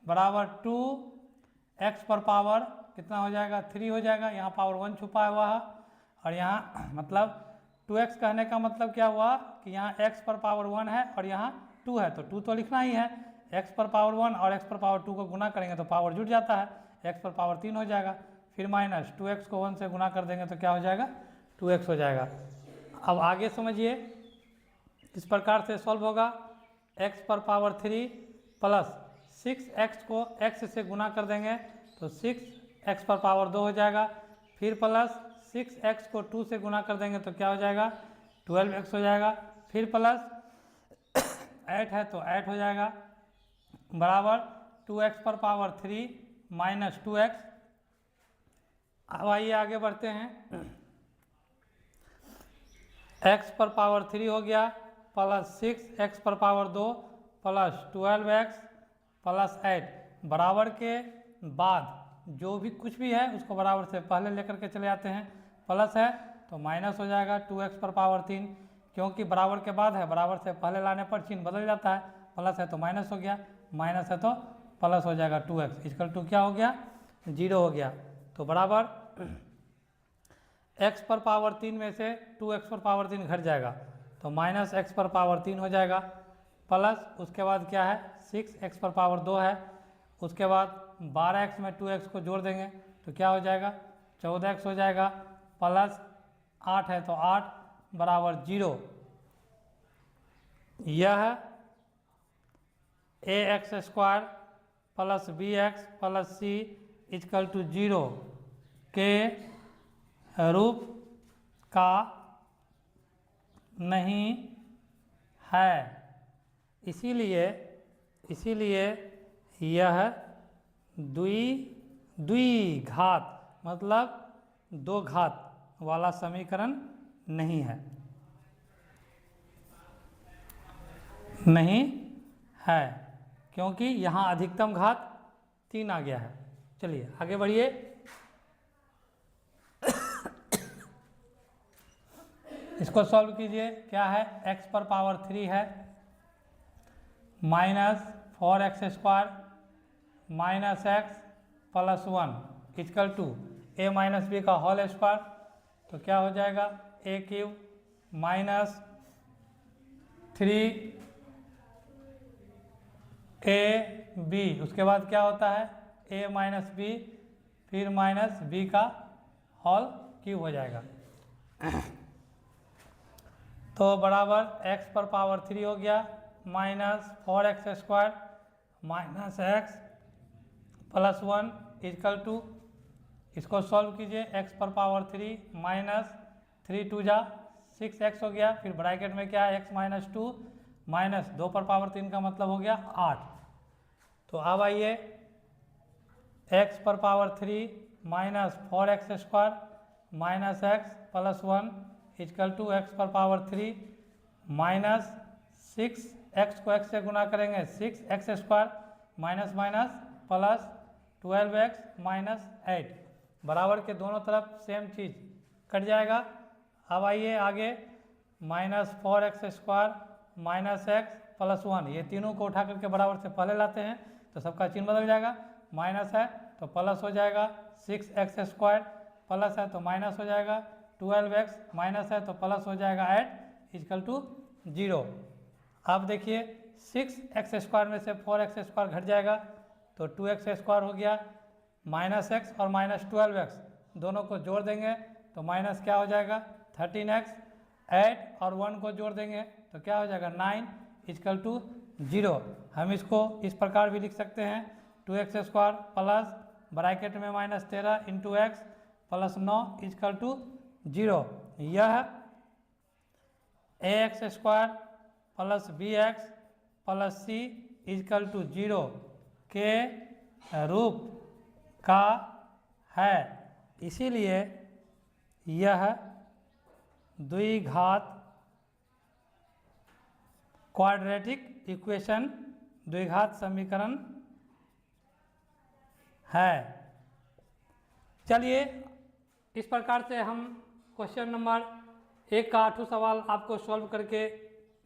बराबर 2x पर पावर कितना हो जाएगा 3 हो जाएगा, यहाँ पावर 1 छुपा हुआ है, और यहाँ मतलब 2x कहने का मतलब क्या हुआ कि यहाँ x पर पावर 1 है और यहाँ 2 है, तो 2 तो लिखना ही है, x पर पावर 1 और x पर पावर 2 को गुना करेंगे तो पावर जुड़ जाता है, x पर पावर 3 हो जाएगा, फिर माइनस 2x को 1 से गुना कर देंगे तो क्या हो जाएगा 2x हो जाएगा। अब आगे समझिए, इस प्रकार से सॉल्व होगा, x पर पावर 3 प्लस 6x को x से गुना कर देंगे तो 6x पर पावर 2 हो जाएगा, फिर प्लस 6x को 2 से गुना कर देंगे तो क्या हो जाएगा 12x हो जाएगा, फिर प्लस 8 है तो 8 हो जाएगा बराबर 2x पर पावर 3 माइनस 2x। अब आइए आगे बढ़ते हैं, x पर पावर 3 हो गया प्लस 6x पर पावर 2 प्लस 12x प्लस 8, बराबर के बाद जो भी कुछ भी है उसको बराबर से पहले लेकर के चले आते हैं, प्लस है तो माइनस हो जाएगा 2x पर पावर 3, क्योंकि बराबर के बाद है बराबर से पहले लाने पर चिन्ह बदल जाता है, प्लस है तो माइनस हो गया, माइनस है तो प्लस हो जाएगा 2x इक्वल टू क्या हो गया 0 हो गया। तो बराबर x पर पावर 3 में से 2x पर पावर 3 घट जाएगा तो माइनस x पर पावर 3 हो जाएगा, प्लस उसके बाद क्या है 6x पर पावर 2 है, उसके बाद 12x में 2x को जोड़ देंगे तो क्या हो जाएगा 14x हो जाएगा, प्लस 8 है तो 8 बराबर 0। यह ax square plus bx plus c equal to 0 के रूप का नहीं है, इसीलिए यह द्विघात मतलब 2 घात वाला समीकरण नहीं है, क्योंकि यहाँ अधिकतम घात 3 आ गया है। चलिए आगे बढ़िए, इसको सॉल्व कीजिए, क्या है x पर पावर 3 है minus 4x square minus x plus 1 equal to a minus b का होल स्क्वायर, तो क्या हो जाएगा a क्यूब माइनस 3 ab, उसके बाद क्या होता है a माइनस बी फिर माइनस b का होल क्यूब हो जाएगा। तो बराबर x पर पावर 3 हो गया minus 4x square minus x plus 1 equal to, इसको सॉल्व कीजिए, x पर पावर 3 माइनस 3 2 जा 6x हो गया, फिर ब्रैकेट में क्या है x माइनस 2 माइनस 2 पर पावर 3 का मतलब हो गया 8। तो अब आइए x पर power 3 minus 4x square minus x plus 1 equal to x पर पावर 3 माइनस 6x को x से गुना करेंगे 6x square minus minus plus 12x minus 8, बराबर के दोनों तरफ सेम चीज़ कट जाएगा। अब आइए आगे minus 4x square minus x plus 1, ये तीनों को उठा करके बराबर से पहले लाते हैं तो सबका चिन्ह बदल जाएगा, माइनस है तो प्लस हो जाएगा 6x स्क्वायर, प्लस है तो माइनस हो जाएगा 12x, माइनस है तो प्लस हो जाएगा 8 इक्वल टू 0। अब देखिए 6x स्क्वायर में से 4x स्क्वायर घट जाएगा तो 2x स्क्वायर हो गया, माइनस x और माइनस 12x दोनों को जोड़ देंगे तो माइनस क्या हो जाएगा 13x, 8 और 1 को जोड़ देंगे तो क्या हो जाएगा 9 इक्वल टू 0। हम इसको इस प्रकार भी लिख सकते हैं 2x स्क्वायर प्लस ब्रैकेट में minus 13 into x plus 9 equal to 0। यह ax square plus bx plus c equal to 0 के रूप का है, इसीलिए यह द्विघात क्वाड्रेटिक इक्वेशन द्विघात समीकरण है। चलिए इस प्रकार से हम क्वेश्चन नंबर 1 का 8वां सवाल आपको सॉल्व करके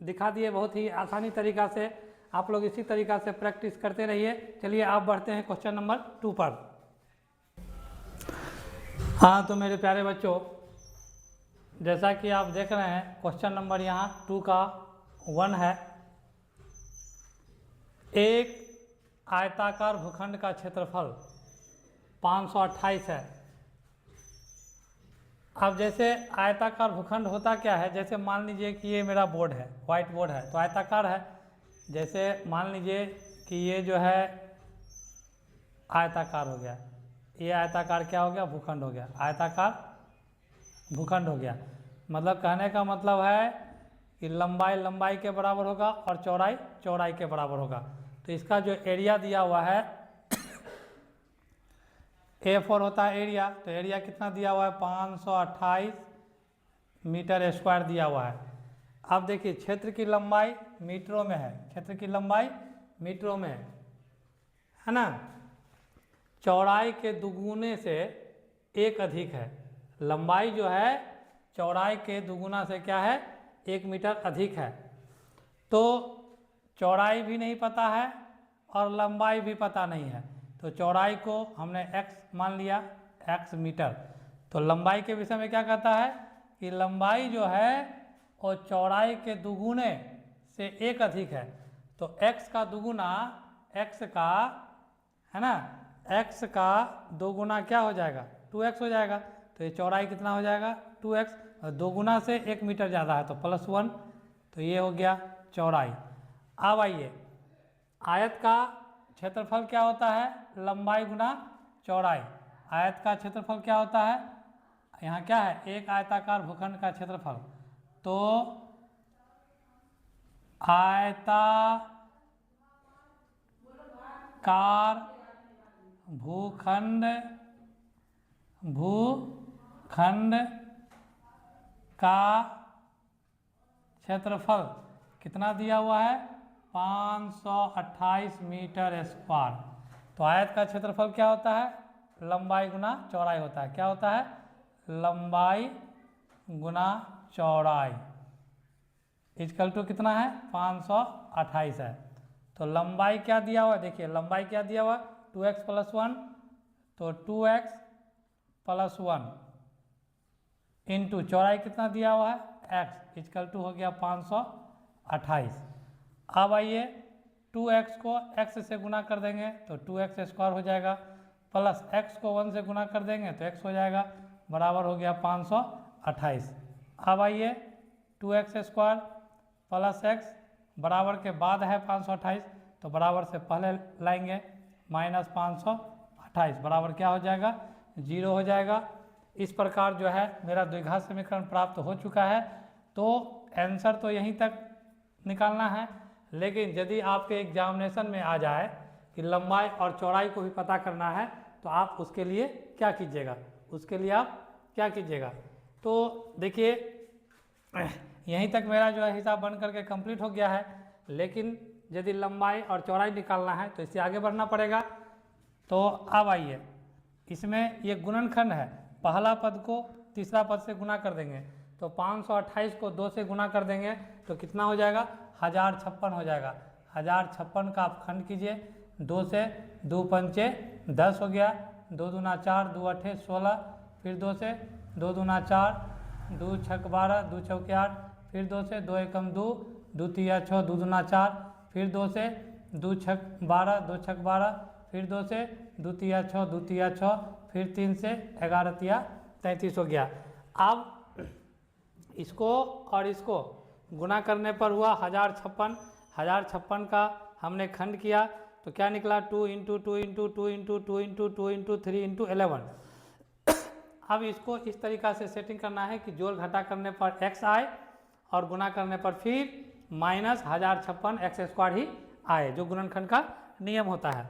दिखा दिए बहुत ही आसानी तरीका से। आप लोग इसी तरीका से प्रैक्टिस करते रहिए। चलिए आप बढ़ते हैं क्वेश्चन नंबर 2 पर। हाँ तो मेरे प्यारे बच्चों, जैसा कि आप देख रहे हैं क्वेश्चन नंबर यहाँ 2 का 1 है। एक आयताकार भूखंड का क्षेत्रफल 528 है। अब जैसे आयताकार भूखंड होता क्या है, जैसे मान लीजिए कि ये मेरा बोर्ड है, व्हाइट बोर्ड है, तो आयताकार है। जैसे मान लीजिए कि ये जो है आयताकार हो गया, ये आयताकार क्या हो गया, भूखंड हो गया, आयताकार भूखंड हो गया। मतलब कहने का मतलब है कि लंबाई लंबाई के बराबर होगा और चौड़ाई चौड़ाई के बराबर होगा। तो इसका जो एरिया दिया हुआ है A4 होता है एरिया, तो एरिया कितना दिया हुआ है, 528 मीटर स्क्वायर दिया हुआ है। अब देखिए क्षेत्र की लंबाई मीटरों में है, क्षेत्र की लंबाई मीटरों में है ना। चौड़ाई के दुगुने से 1 अधिक है। लंबाई जो है चौड़ाई के दुगुना से क्या है, 1 मीटर अधिक है। तो चौड़ाई भी नहीं पता है और लंबाई भी पता नहीं है, तो चौड़ाई को हमने x मान लिया, x मीटर। तो लंबाई के विषय में क्या कहता है कि लंबाई जो है वो चौड़ाई के दुगुने से 1 अधिक है। तो x का दुगुना, x का है ना, x का दोगुना क्या हो जाएगा, 2x हो जाएगा। तो ये चौड़ाई कितना हो जाएगा, 2x, और दोगुना से 1 मीटर ज़्यादा है तो +1। तो ये हो गया चौड़ाई। अब आइए, आयत का क्षेत्रफल क्या होता है, लंबाई गुना चौड़ाई। आयत का क्षेत्रफल क्या होता है, यहाँ क्या है, एक आयताकार भूखंड का क्षेत्रफल। तो आयताकार भूखंड का क्षेत्रफल कितना दिया हुआ है, 528 मीटर स्क्वायर। तो आयत का क्षेत्रफल क्या होता है, लंबाई गुना चौड़ाई होता है। क्या होता है, लंबाई गुना चौड़ाई इक्वल टू कितना है, 528 है। तो लंबाई क्या दिया हुआ है, देखिए लंबाई क्या दिया हुआ है, 2x + 1, तो 2x + 1 इंटू चौड़ाई कितना दिया हुआ है, x इक्वल टू हो गया 528। अब आइए 2x को x से गुना कर देंगे तो 2x² हो जाएगा, प्लस x को 1 से गुना कर देंगे तो x हो जाएगा, बराबर हो गया 528। अब आइए 2x² + x बराबर के बाद है 528, तो बराबर से पहले लाएंगे, -528 बराबर क्या हो जाएगा, 0 हो जाएगा। इस प्रकार जो है मेरा द्विघात समीकरण प्राप्त हो चुका है। तो आंसर तो यहीं तक निकालना है, लेकिन यदि आपके एग्जामिनेशन में आ जाए कि लंबाई और चौड़ाई को भी पता करना है, तो आप उसके लिए क्या कीजिएगा, उसके लिए आप क्या कीजिएगा। तो देखिए यहीं तक मेरा जो है हिसाब बन करके कंप्लीट हो गया है, लेकिन यदि लंबाई और चौड़ाई निकालना है तो इससे आगे बढ़ना पड़ेगा। तो अब आइए, इसमें ये गुणनखंड है, पहला पद को तीसरा पद से गुना कर देंगे, तो 528 को 2 से गुना कर देंगे तो कितना हो जाएगा, 1056 हो जाएगा। 1056 का आप खंड कीजिए, 2 से 2 पंचे 10 हो गया, 2 दूना 4, 2 अठे 16, फिर 2 से 2 दूना 4, 2 छक 12, 2 चौके 8, फिर 2 से 2 एकम 2, 2 तिया 6, 2 दूना 4, फिर 2 से 2 छक 12, 2 छक 12, फिर 2 से 2 तिया 6, 2 तिया 6, फिर 3 से 11 तिया 33 हो गया। अब इसको और इसको गुना करने पर हुआ 1056। 1056 का हमने खंड किया तो क्या निकला, 2 × 2 × 2 × 2 × 2 × 3 × 11। अब इसको इस तरीक़ा से सेटिंग करना है कि जोड़ घटा करने पर x आए और गुना करने पर फिर -1056 x² ही आए, जो गुणनखंड का नियम होता है।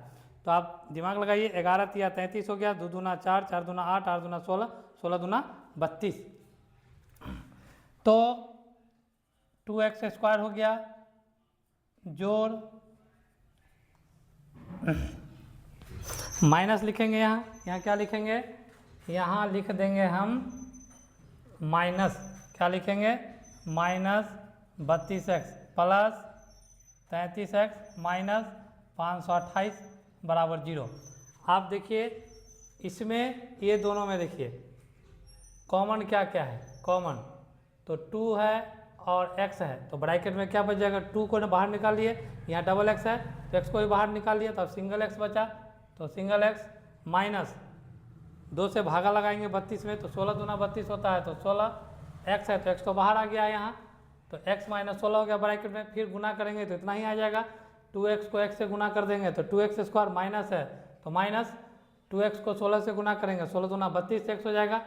तो आप दिमाग लगाइए, 11 तिया 33 हो गया, 2 दूना 4, 4 दूना 8, 8 दूना 16, 16 दूना 32। तो 2x² हो गया, जोड़ माइनस लिखेंगे यहाँ क्या लिखेंगे, यहाँ लिख देंगे हम माइनस, क्या लिखेंगे, minus 32x plus 33x minus 528 बराबर 0। आप देखिए इसमें ये दोनों में देखिए कॉमन क्या क्या है, कॉमन तो 2 है और x है, तो ब्रैकेट में क्या बच जाएगा, 2 को बाहर निकाल लिए, यहाँ डबल x है तो x को भी बाहर निकाल लिए, तब सिंगल x बचा, तो सिंगल x माइनस 2 से भागा लगाएंगे 32 में, तो 16 दूना 32 होता है, तो 16 x है तो x तो बाहर आ गया है यहाँ, तो x माइनस 16 हो गया ब्रैकेट में, फिर गुना करेंगे तो इतना ही आ जाएगा, 2x को x से गुना कर देंगे तो 2x² माइनस है तो माइनस 2x को 16 से गुना करेंगे, 16 दूना 32 x हो जाएगा।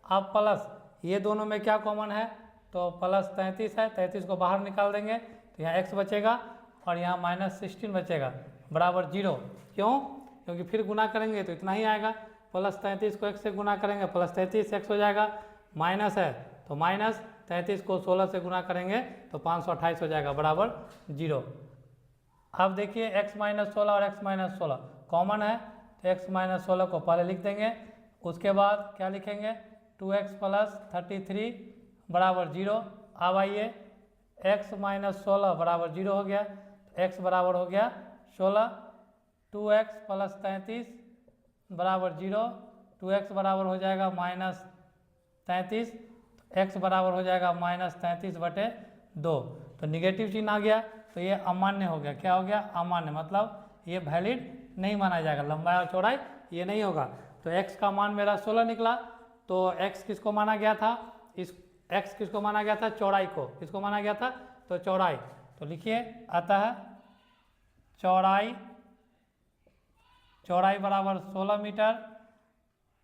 अब प्लस ये दोनों में क्या कॉमन है, तो प्लस 33 है, 33 को बाहर निकाल देंगे तो यहाँ x बचेगा और यहाँ माइनस 16 बचेगा बराबर 0। क्यों, क्योंकि फिर गुना करेंगे तो इतना ही आएगा, प्लस 33 को x से गुना करेंगे प्लस 33x हो जाएगा, माइनस है तो माइनस 33 को 16 से गुना करेंगे तो 528 हो जाएगा बराबर 0। अब देखिए x माइनस 16 और x माइनस 16 कॉमन है, तो x माइनस 16 को पहले लिख देंगे, उसके बाद क्या लिखेंगे, 2x प्लस 33 बराबर 0। अब आइए x माइनस 16 बराबर 0 हो गया, तो x बराबर हो गया 16, 2x प्लस 33 बराबर 0, 2x बराबर हो जाएगा माइनस 33, तो x बराबर हो जाएगा माइनस 33/2। तो निगेटिव चिन्ह आ गया तो ये अमान्य हो गया, क्या हो गया, अमान्य, मतलब ये वैलिड नहीं माना जाएगा, लंबाई और चौड़ाई ये नहीं होगा। तो x का मान मेरा 16 निकला, तो x किसको माना गया था, इस x किसको माना गया था, चौड़ाई को, किसको माना गया था, तो चौड़ाई, तो लिखिए अतः चौड़ाई बराबर 16 मीटर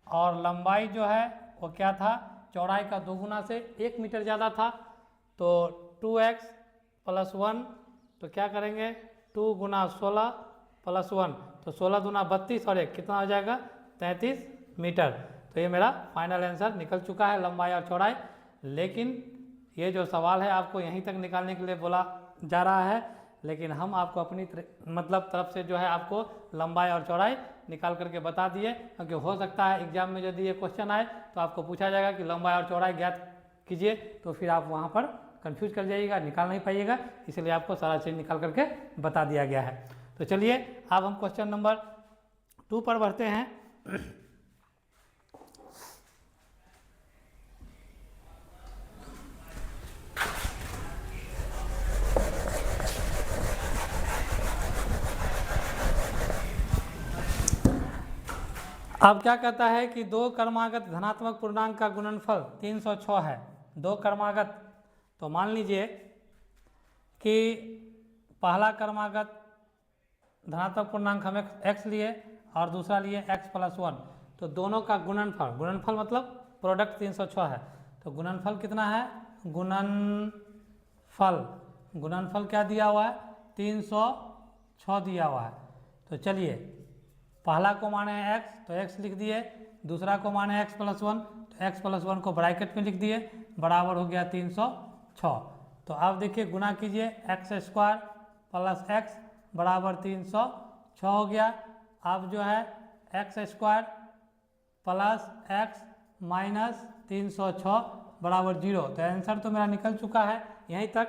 और लंबाई जो है वो क्या था, चौड़ाई का 2 गुना से 1 मीटर ज़्यादा था, तो 2x प्लस 1, तो क्या करेंगे 2 गुना 16 प्लस 1, तो 16 दूना 32 और 1 कितना हो जाएगा 33 मीटर। तो ये मेरा फाइनल आंसर निकल चुका है, लंबाई और चौड़ाई। लेकिन ये जो सवाल है आपको यहीं तक निकालने के लिए बोला जा रहा है, लेकिन हम आपको अपनी तरफ से जो है आपको लंबाई और चौड़ाई निकाल करके बता दिए, क्योंकि हो सकता है एग्जाम में यदि ये क्वेश्चन आए तो आपको पूछा जाएगा कि लंबाई और चौड़ाई ज्ञात कीजिए, तो फिर आप वहाँ पर कंफ्यूज कर जाइएगा, निकाल नहीं पाइएगा, इसलिए आपको सारा चीज़ निकाल करके बता दिया गया है। तो चलिए अब हम क्वेश्चन नंबर 2 पर बढ़ते हैं। अब क्या कहता है कि 2 क्रमागत धनात्मक पूर्णांक का गुणनफल 306 है। 2 क्रमागत, तो मान लीजिए कि पहला क्रमागत धनात्मक पूर्णांक हम x लिए और दूसरा लिए x प्लस 1, तो दोनों का गुणनफल मतलब प्रोडक्ट 306 है। तो गुणनफल कितना है, गुणनफल क्या दिया हुआ है, 306 दिया हुआ है। तो चलिए पहला को माने x, तो x लिख दिए, दूसरा को माने x प्लस 1, तो x प्लस 1 को ब्रैकेट में लिख दिए, बराबर हो गया 306। तो अब देखिए गुना कीजिए, x² प्लस x बराबर 306 हो गया। अब जो है x² प्लस x माइनस 306 बराबर 0। तो आंसर तो मेरा निकल चुका है यहीं तक।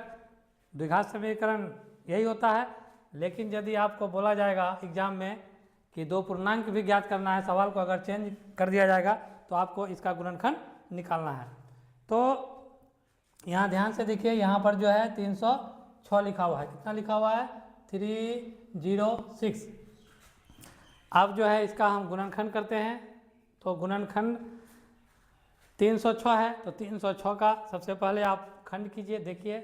द्विघात समीकरण यही होता है, लेकिन यदि आपको बोला जाएगा एग्जाम में कि 2 पूर्णांक भी ज्ञात करना है, सवाल को अगर चेंज कर दिया जाएगा तो आपको इसका गुणनखंड निकालना है। तो यहाँ ध्यान से देखिए, यहाँ पर जो है 306 लिखा हुआ है, कितना लिखा हुआ है 306। अब जो है इसका हम गुणनखंड करते हैं, तो गुणनखंड 306 है, तो 306 का सबसे पहले आप खंड कीजिए। देखिए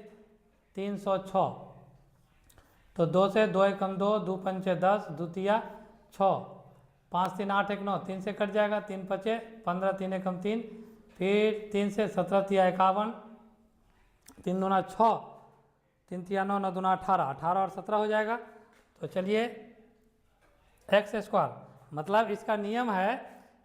306, तो 2 से 2 एकम 2, 2 पंचे 10, 2 तिया 6, 5 3 8 1 9, 3 से कट जाएगा, 3 पचे 15, 3 एकम 3, फिर 3 से 17 तिया 51, 3 दूना 6, 3 तिया 9, 9 दूना 18, 18 और 17 हो जाएगा। तो चलिए एक्स स्क्वायर, मतलब इसका नियम है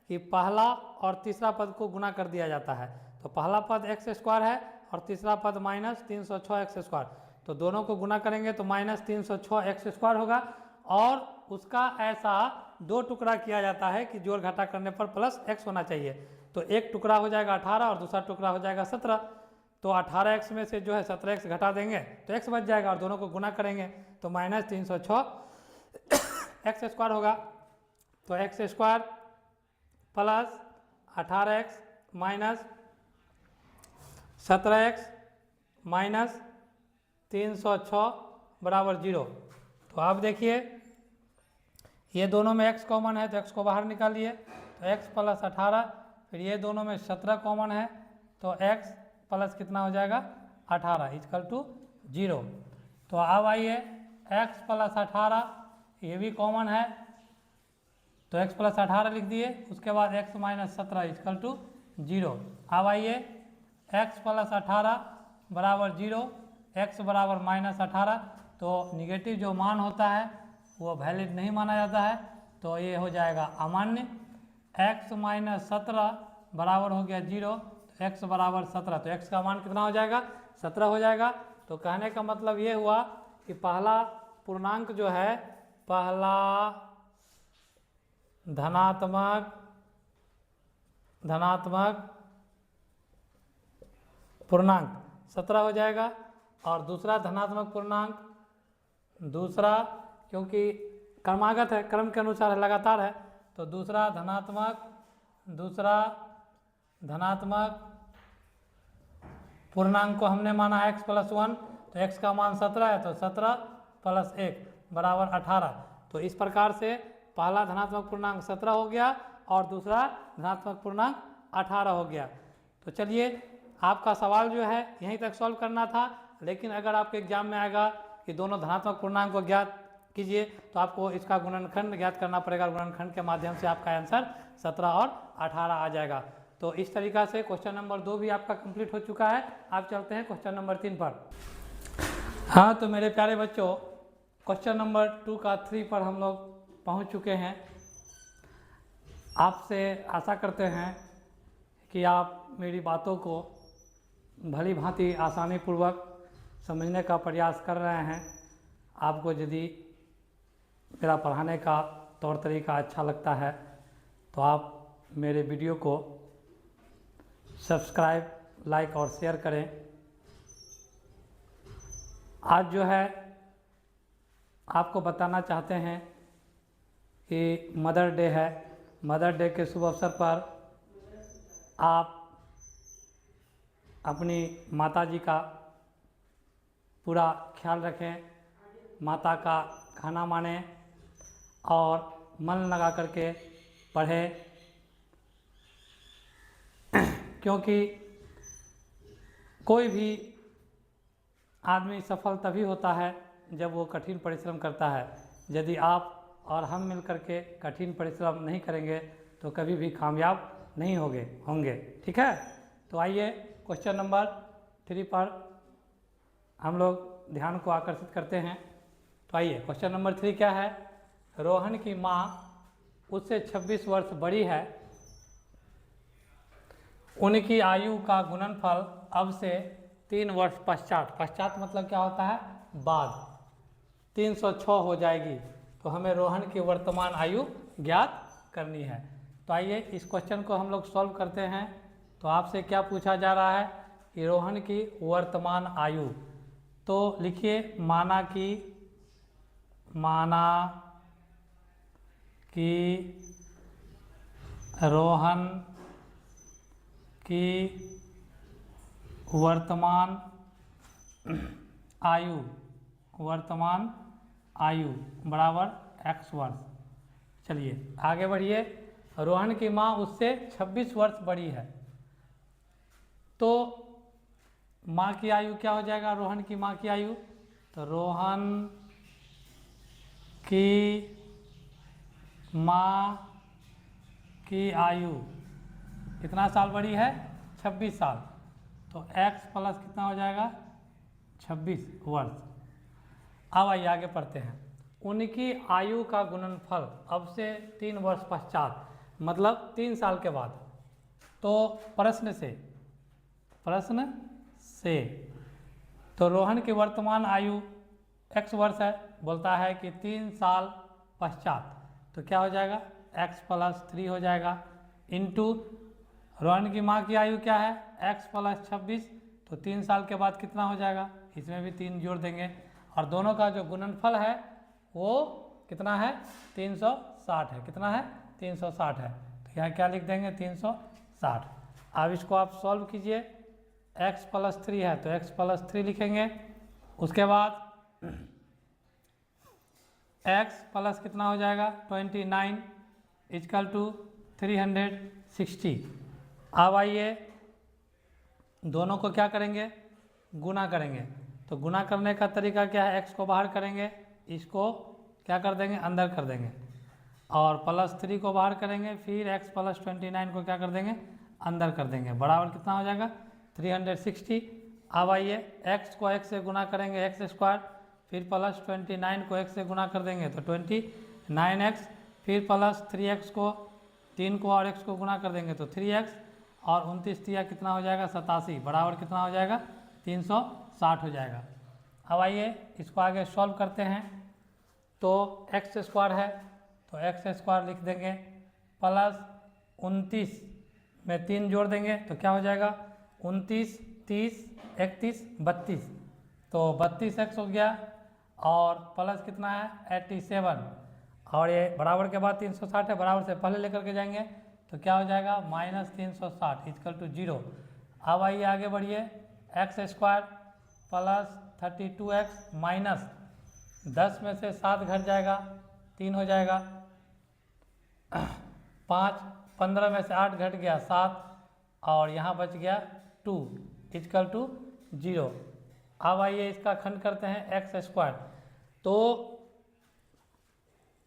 कि पहला और तीसरा पद को गुना कर दिया जाता है। तो पहला पद एक्स स्क्वायर है और तीसरा पद माइनस 306 एक्स स्क्वायर, तो दोनों को गुना करेंगे तो माइनस 306 एक्स स्क्वायर होगा। और उसका ऐसा दो टुकड़ा किया जाता है कि जोड़ घटा करने पर प्लस एक्स होना चाहिए। तो एक टुकड़ा हो जाएगा 18 और दूसरा टुकड़ा हो जाएगा 17। तो 18x में से जो है 17x घटा देंगे तो x बच जाएगा और दोनों को गुना करेंगे तो माइनस 306 एक्स स्क्वायर होगा। तो x square plus 18x minus 17x minus 306 बराबर 0। तो आप देखिए ये दोनों में x कॉमन है तो x को बाहर निकालिए, तो x प्लस 18, फिर ये दोनों में 17 कॉमन है तो x प्लस कितना हो जाएगा 18 इक्वल टू 0। तो अब आइए x प्लस 18 ये भी कॉमन है तो x प्लस 18 लिख दिए, उसके बाद x माइनस 17 इक्वल टू 0। अब आइए x प्लस 18 बराबर 0, x बराबर माइनस 18, तो निगेटिव जो मान होता है वो वैलिड नहीं माना जाता है, तो ये हो जाएगा अमान्य। x माइनस 17 बराबर हो गया 0, तो x बराबर 17, तो x का मान कितना हो जाएगा 17 हो जाएगा। तो कहने का मतलब ये हुआ कि पहला पूर्णांक जो है, पहला धनात्मक पूर्णांक 17 हो जाएगा और दूसरा धनात्मक पूर्णांक, दूसरा क्योंकि क्रमागत है, क्रम के अनुसार है, लगातार है, तो दूसरा धनात्मक पूर्णांक को हमने माना x प्लस 1, तो x का मान 17 है तो 17 प्लस 1 बराबर 18। तो इस प्रकार से पहला धनात्मक पूर्णांक 17 हो गया और दूसरा धनात्मक पूर्णांक 18 हो गया। तो चलिए आपका सवाल जो है यहीं तक सॉल्व करना था, लेकिन अगर आपके एग्जाम में आएगा कि दोनों धनात्मक पूर्णांक को ज्ञात कीजिए तो आपको इसका गुणनखंड ज्ञात करना पड़ेगा। गुणनखंड के माध्यम से आपका आंसर 17 और 18 आ जाएगा। तो इस तरीका से क्वेश्चन नंबर 2 भी आपका कंप्लीट हो चुका है। आप चलते हैं क्वेश्चन नंबर 3 पर। हाँ तो मेरे प्यारे बच्चों, क्वेश्चन नंबर 2 का 3 पर हम लोग पहुंच चुके हैं। आपसे आशा करते हैं कि आप मेरी बातों को भली भांति आसानी पूर्वक समझने का प्रयास कर रहे हैं। आपको यदि मेरा पढ़ाने का तौर तरीका अच्छा लगता है तो आप मेरे वीडियो को सब्सक्राइब, लाइक और शेयर करें। आज जो है आपको बताना चाहते हैं कि मदर डे है। मदर डे के शुभ अवसर पर आप अपनी माता जी का पूरा ख्याल रखें, माता का खाना मानें और मन लगा करके पढ़ें, क्योंकि कोई भी आदमी सफल तभी होता है जब वो कठिन परिश्रम करता है। यदि आप और हम मिलकर के कठिन परिश्रम नहीं करेंगे तो कभी भी कामयाब नहीं होंगे। ठीक है, तो आइए क्वेश्चन नंबर 3 पर हम लोग ध्यान को आकर्षित करते हैं। तो आइए क्वेश्चन नंबर 3 क्या है। रोहन की माँ उससे 26 वर्ष बड़ी है। उनकी आयु का गुणनफल अब से 3 वर्ष पश्चात मतलब क्या होता है, बाद 306 हो जाएगी। तो हमें रोहन की वर्तमान आयु ज्ञात करनी है। तो आइए इस क्वेश्चन को हम लोग सॉल्व करते हैं। तो आपसे क्या पूछा जा रहा है कि रोहन की वर्तमान आयु, तो लिखिए माना कि रोहन की वर्तमान आयु बराबर x वर्ष। चलिए आगे बढ़िए। रोहन की माँ उससे 26 वर्ष बड़ी है, तो माँ की आयु क्या हो जाएगा, रोहन की माँ की आयु, तो रोहन की माँ की आयु कितना साल बड़ी है, 26 साल। तो x प्लस कितना हो जाएगा 26 वर्ष। अब आइए आगे पढ़ते हैं। उनकी आयु का गुणनफल अब से 3 वर्ष पश्चात, मतलब 3 साल के बाद। तो प्रश्न से तो रोहन की वर्तमान आयु x वर्ष है, बोलता है कि 3 साल पश्चात, तो क्या हो जाएगा x + 3 हो जाएगा, इंटू रोहन की माँ की आयु क्या है x + 26, तो 3 साल के बाद कितना हो जाएगा, इसमें भी 3 जोड़ देंगे, और दोनों का जो गुणनफल है वो कितना है 360 है, कितना है 360 है, तो यहाँ क्या लिख देंगे 360। अब इसको आप सॉल्व कीजिए, x + 3 है तो x + 3 लिखेंगे, उसके बाद x प्लस कितना हो जाएगा 29 = 360। अब आइए दोनों को क्या करेंगे गुना करेंगे, तो गुना करने का तरीका क्या है, x को बाहर करेंगे, इसको क्या कर देंगे अंदर कर देंगे, और +3 को बाहर करेंगे, फिर x + 29 को क्या कर देंगे अंदर कर देंगे, बराबर कितना हो जाएगा 360। अब आइए x को x से गुना करेंगे x², फिर +29 को x से गुना कर देंगे तो 29x, फिर +3x को 3 को और x को गुना कर देंगे तो 3x, और 29 3 कितना हो जाएगा 87, बराबर कितना हो जाएगा 360 हो जाएगा। अब आइए इसको आगे सॉल्व करते हैं, तो x² है तो x² लिख देंगे, प्लस 29 में 3 जोड़ देंगे तो क्या हो जाएगा 29 30 31 32, तो 32x हो गया, और प्लस कितना है 87, और ये बराबर के बाद 360 है, बराबर से पहले लेकर के जाएंगे तो क्या हो जाएगा -360 = 0। अब आइए आगे बढ़िए, x² प्लस 32x माइनस 10 में से 7 घट जाएगा 3 हो जाएगा, 5 15 में से 8 घट गया 7, और यहाँ बच गया 2 = 0। अब आइए इसका खंड करते हैं x², तो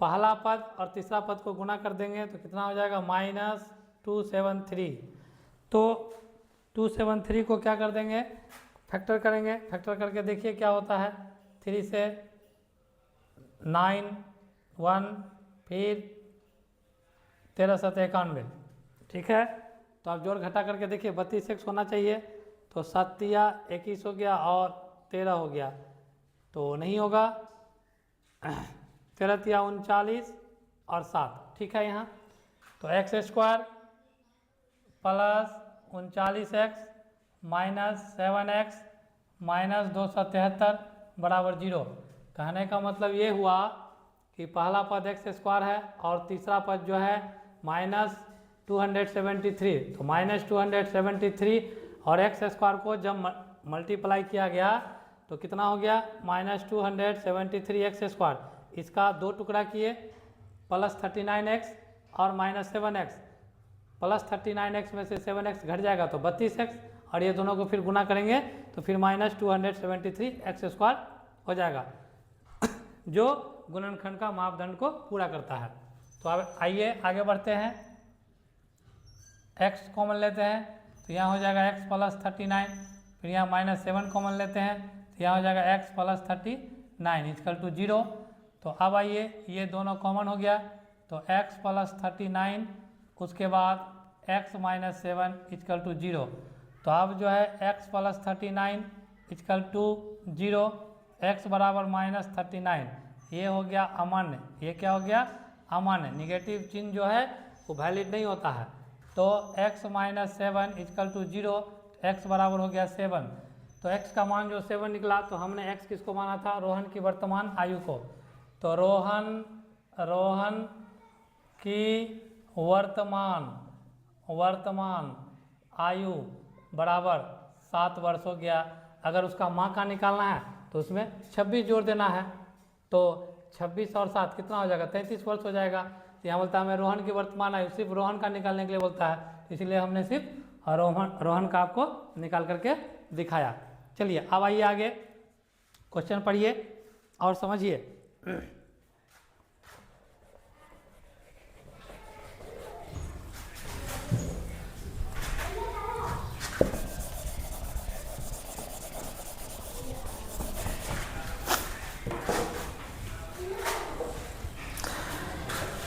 पहला पद और तीसरा पद को गुना कर देंगे तो कितना हो जाएगा -273, तो 273 को क्या कर देंगे फैक्टर करेंगे, फैक्टर करके देखिए क्या होता है, 3 से 9 1, फिर 13 7 91, ठीक है। तो आप जोड़ घटा करके देखिए 32x होना चाहिए, तो 7 या 21 हो गया और 13 हो गया, तो नहीं होगा, 13 या 39 और 7, ठीक है। यहाँ तो x² plus 39x minus 7x minus 273 बराबर 0। कहने का मतलब ये हुआ कि पहला पद x² है और तीसरा पद जो है -273, तो -273 और x² को जब मल्टीप्लाई किया गया तो कितना हो गया -273x², इसका 2 टुकड़ा किए, +39x और -7x, +39x में से 7x घट जाएगा तो 32x, और ये दोनों को फिर गुना करेंगे तो फिर -273x² हो जाएगा जो गुणनखंड का मापदंड को पूरा करता है। तो अब आइए आगे बढ़ते हैं, x कॉमन लेते हैं तो यहाँ हो जाएगा x + 39, फिर यहाँ -7 कॉमन लेते हैं तो यहाँ हो जाएगा x + 39 = 0। तो अब आइए ये दोनों कॉमन हो गया तो x + 39, उसके बाद x - 7 = 0। तो अब जो है x + 39 = 0, x बराबर -39, ये हो गया अमान्य, ये क्या हो गया अमान्य, निगेटिव चिन्ह जो है वो वैलिड नहीं होता है। तो x - 7 = 0, x बराबर हो गया 7, तो x का मान जो 7 निकला, तो हमने x किसको माना था रोहन की वर्तमान आयु को, तो रोहन की वर्तमान आयु बराबर 7 वर्ष हो गया। अगर उसका माँ का निकालना है तो उसमें 26 जोड़ देना है, तो 26 और 7 कितना हो जाएगा 33 वर्ष हो जाएगा। यहाँ बोलता है हमें रोहन की वर्तमान आयु, सिर्फ रोहन का निकालने के लिए बोलता है, इसलिए हमने सिर्फ रोहन का आपको निकाल करके दिखाया। चलिए अब आइए आगे क्वेश्चन पढ़िए और समझिए।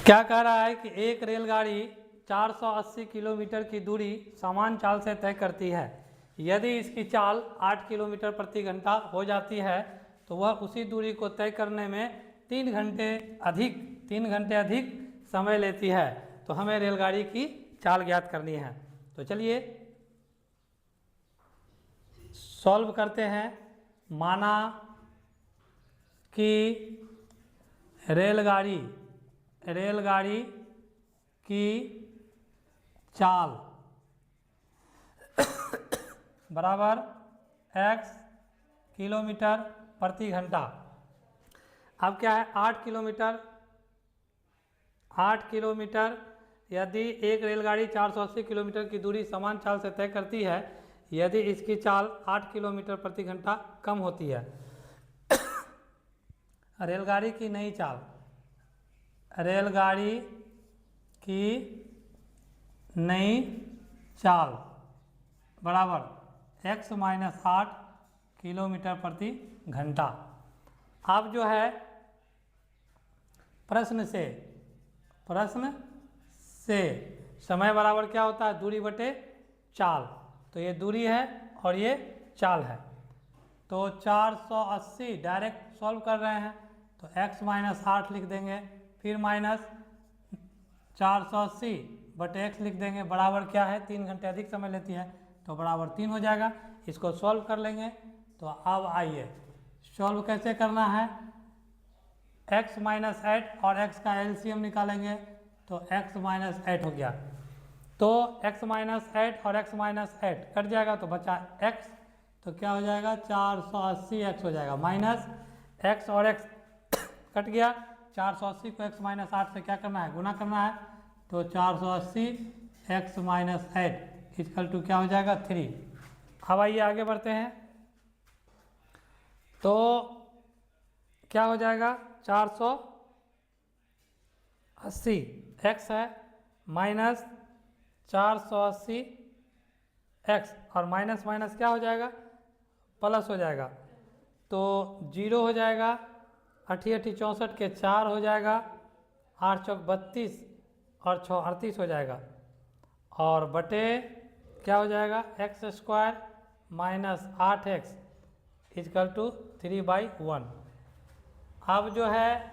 क्या कह रहा है कि एक रेलगाड़ी 480 किलोमीटर की दूरी समान चाल से तय करती है। यदि इसकी चाल 8 किलोमीटर प्रति घंटा हो जाती है तो वह उसी दूरी को तय करने में 3 घंटे अधिक समय लेती है। तो हमें रेलगाड़ी की चाल ज्ञात करनी है। तो चलिए सॉल्व करते हैं। माना कि रेलगाड़ी की चाल बराबर x किलोमीटर प्रति घंटा। अब क्या है 8 किलोमीटर यदि एक रेलगाड़ी 480 किलोमीटर की दूरी समान चाल से तय करती है, यदि इसकी चाल 8 किलोमीटर प्रति घंटा कम होती है। रेलगाड़ी की नई चाल, रेलगाड़ी की नई चाल बराबर x माइनस 8 किलोमीटर प्रति घंटा। अब जो है प्रश्न से समय बराबर क्या होता है, दूरी बटे चाल। तो ये दूरी है और ये चाल है। तो 480 डायरेक्ट सॉल्व कर रहे हैं तो x माइनस 8 लिख देंगे, फिर माइनस 480 बटे x लिख देंगे, बराबर क्या है 3 घंटे अधिक समय लेती है तो बराबर 3 हो जाएगा। इसको सॉल्व कर लेंगे। तो अब आइए सॉल्व कैसे करना है। x माइनस 8 और x का एलसीएम निकालेंगे तो x माइनस 8 हो गया। तो x माइनस 8 और x माइनस 8 कट जाएगा तो बचा x। तो क्या हो जाएगा 480x हो जाएगा, माइनस x और x कट गया। 480 को x माइनस 8 से क्या करना है, गुना करना है। तो 480x माइनस 8 इक्वल टू क्या हो जाएगा 3। अब आइए आगे बढ़ते हैं। तो क्या हो जाएगा 480 x है माइनस 480 x और माइनस माइनस क्या हो जाएगा, प्लस हो जाएगा। तो 0 हो जाएगा, 8 64 के 4 हो जाएगा, 8 चौक 32 और 6 38 हो जाएगा। और बटे क्या हो जाएगा x square minus 8x equal to 3/1। अब जो है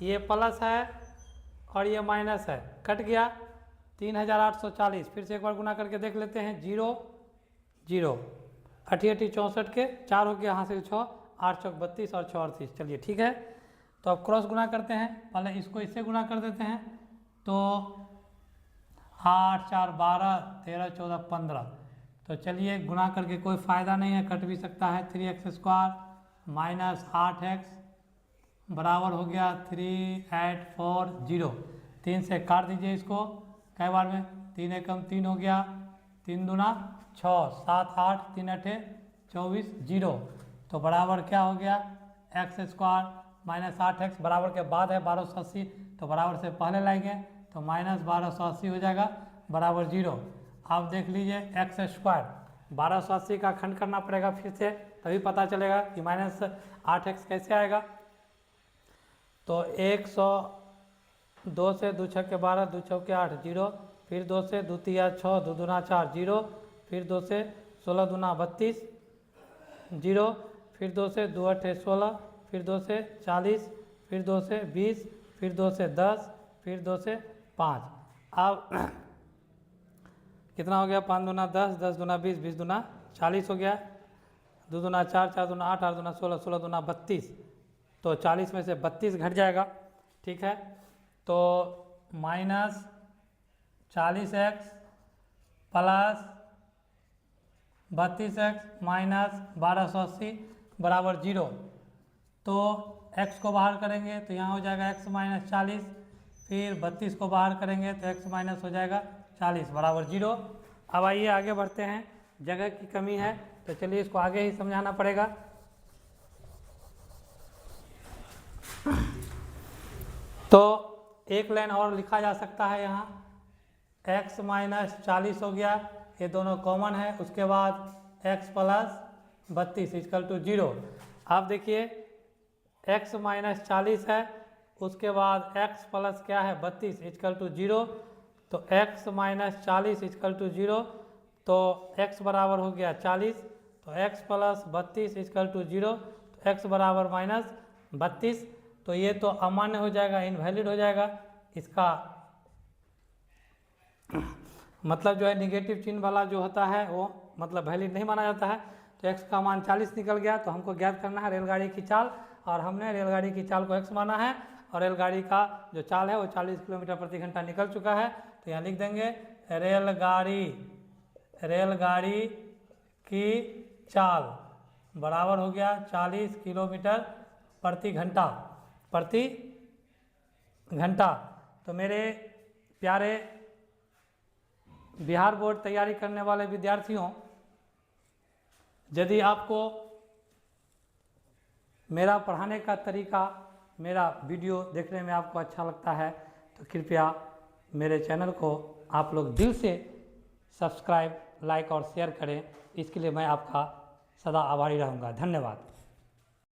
ये प्लस है और ये माइनस है, कट गया 3840। फिर से एक बार गुना करके देख लेते हैं। 0 0 8 64 के 4 हो गया, हासिल 6, 8 चौक 32 और 6 38। चलिए ठीक है। तो अब क्रॉस गुना करते हैं। पहले इसको इससे गुना कर देते हैं। तो 8 4 12 13 14 15। तो चलिए गुना करके कोई फ़ायदा नहीं है, कट भी सकता है। 3x स्क्वायर माइनस 8x बराबर हो गया 3840। 3 से काट दीजिए इसको कई बार में। 3 एकम 3 हो गया, 3 दूना 6, 7 8 3 8 24 0। तो बराबर क्या हो गया x स्क्वायर माइनस 8x बराबर के बाद है 1280। तो बराबर से पहले लाएंगे तो माइनस 1280 हो जाएगा बराबर 0। अब देख लीजिए x स्क्वायर 1280 का खंड करना पड़ेगा फिर से, तभी पता चलेगा कि माइनस 8x कैसे आएगा। तो 102 से 2 छक्के 12 2 चौके 8 0, फिर 2 से 2 तिया 6 2 दूना 4 0, फिर 2 से 16 दूना 32 0, फिर 2 से 2 8 16, फिर 2 से 40, फिर 2 से 20, फिर 2 से 10, फिर 2 से 5। अब कितना हो गया 5 दूना 10 10 दूना 20 20 दूना 40 हो गया। 2 दूना 4 4 दूना 8 8 दूना 16 16 दूना 32। तो 40 में से 32 घट जाएगा, ठीक है। तो minus 40x plus 32x minus 1280 बराबर 0। तो x को बाहर करेंगे तो यहाँ हो जाएगा x माइनस 40, फिर 32 को बाहर करेंगे तो x माइनस हो जाएगा 40 बराबर 0। अब आइए आगे बढ़ते हैं। जगह की कमी है तो चलिए इसको आगे ही समझाना पड़ेगा। तो एक लाइन और लिखा जा सकता है यहाँ, x माइनस 40 हो गया, ये दोनों कॉमन है। उसके बाद x प्लस 32 इक्वल टू 0। अब देखिए x माइनस 40 है, उसके बाद x प्लस क्या है 32 इजकल टू 0, तो x माइनस 40 इजकल टू 0, तो x बराबर हो गया 40, तो x प्लस 32 इजकल टू 0, तो x बराबर माइनस 32। तो ये तो अमान्य हो जाएगा, इनवैलिड हो जाएगा, इसका मतलब जो है निगेटिव चिन्ह वाला जो होता है वो मतलब वैलिड नहीं माना जाता है। तो x का मान 40 निकल गया। तो हमको ज्ञात करना है रेलगाड़ी की चाल, और हमने रेलगाड़ी की चाल को x माना है, और रेलगाड़ी का जो चाल है वो 40 किलोमीटर प्रति घंटा निकल चुका है। तो यहाँ लिख देंगे रेलगाड़ी की चाल बराबर हो गया 40 किलोमीटर प्रति घंटा। तो मेरे प्यारे बिहार बोर्ड तैयारी करने वाले विद्यार्थियों, यदि आपको मेरा पढ़ाने का तरीका, मेरा वीडियो देखने में आपको अच्छा लगता है तो कृपया मेरे चैनल को आप लोग दिल से सब्सक्राइब, लाइक और शेयर करें। इसके लिए मैं आपका सदा आभारी रहूँगा। धन्यवाद।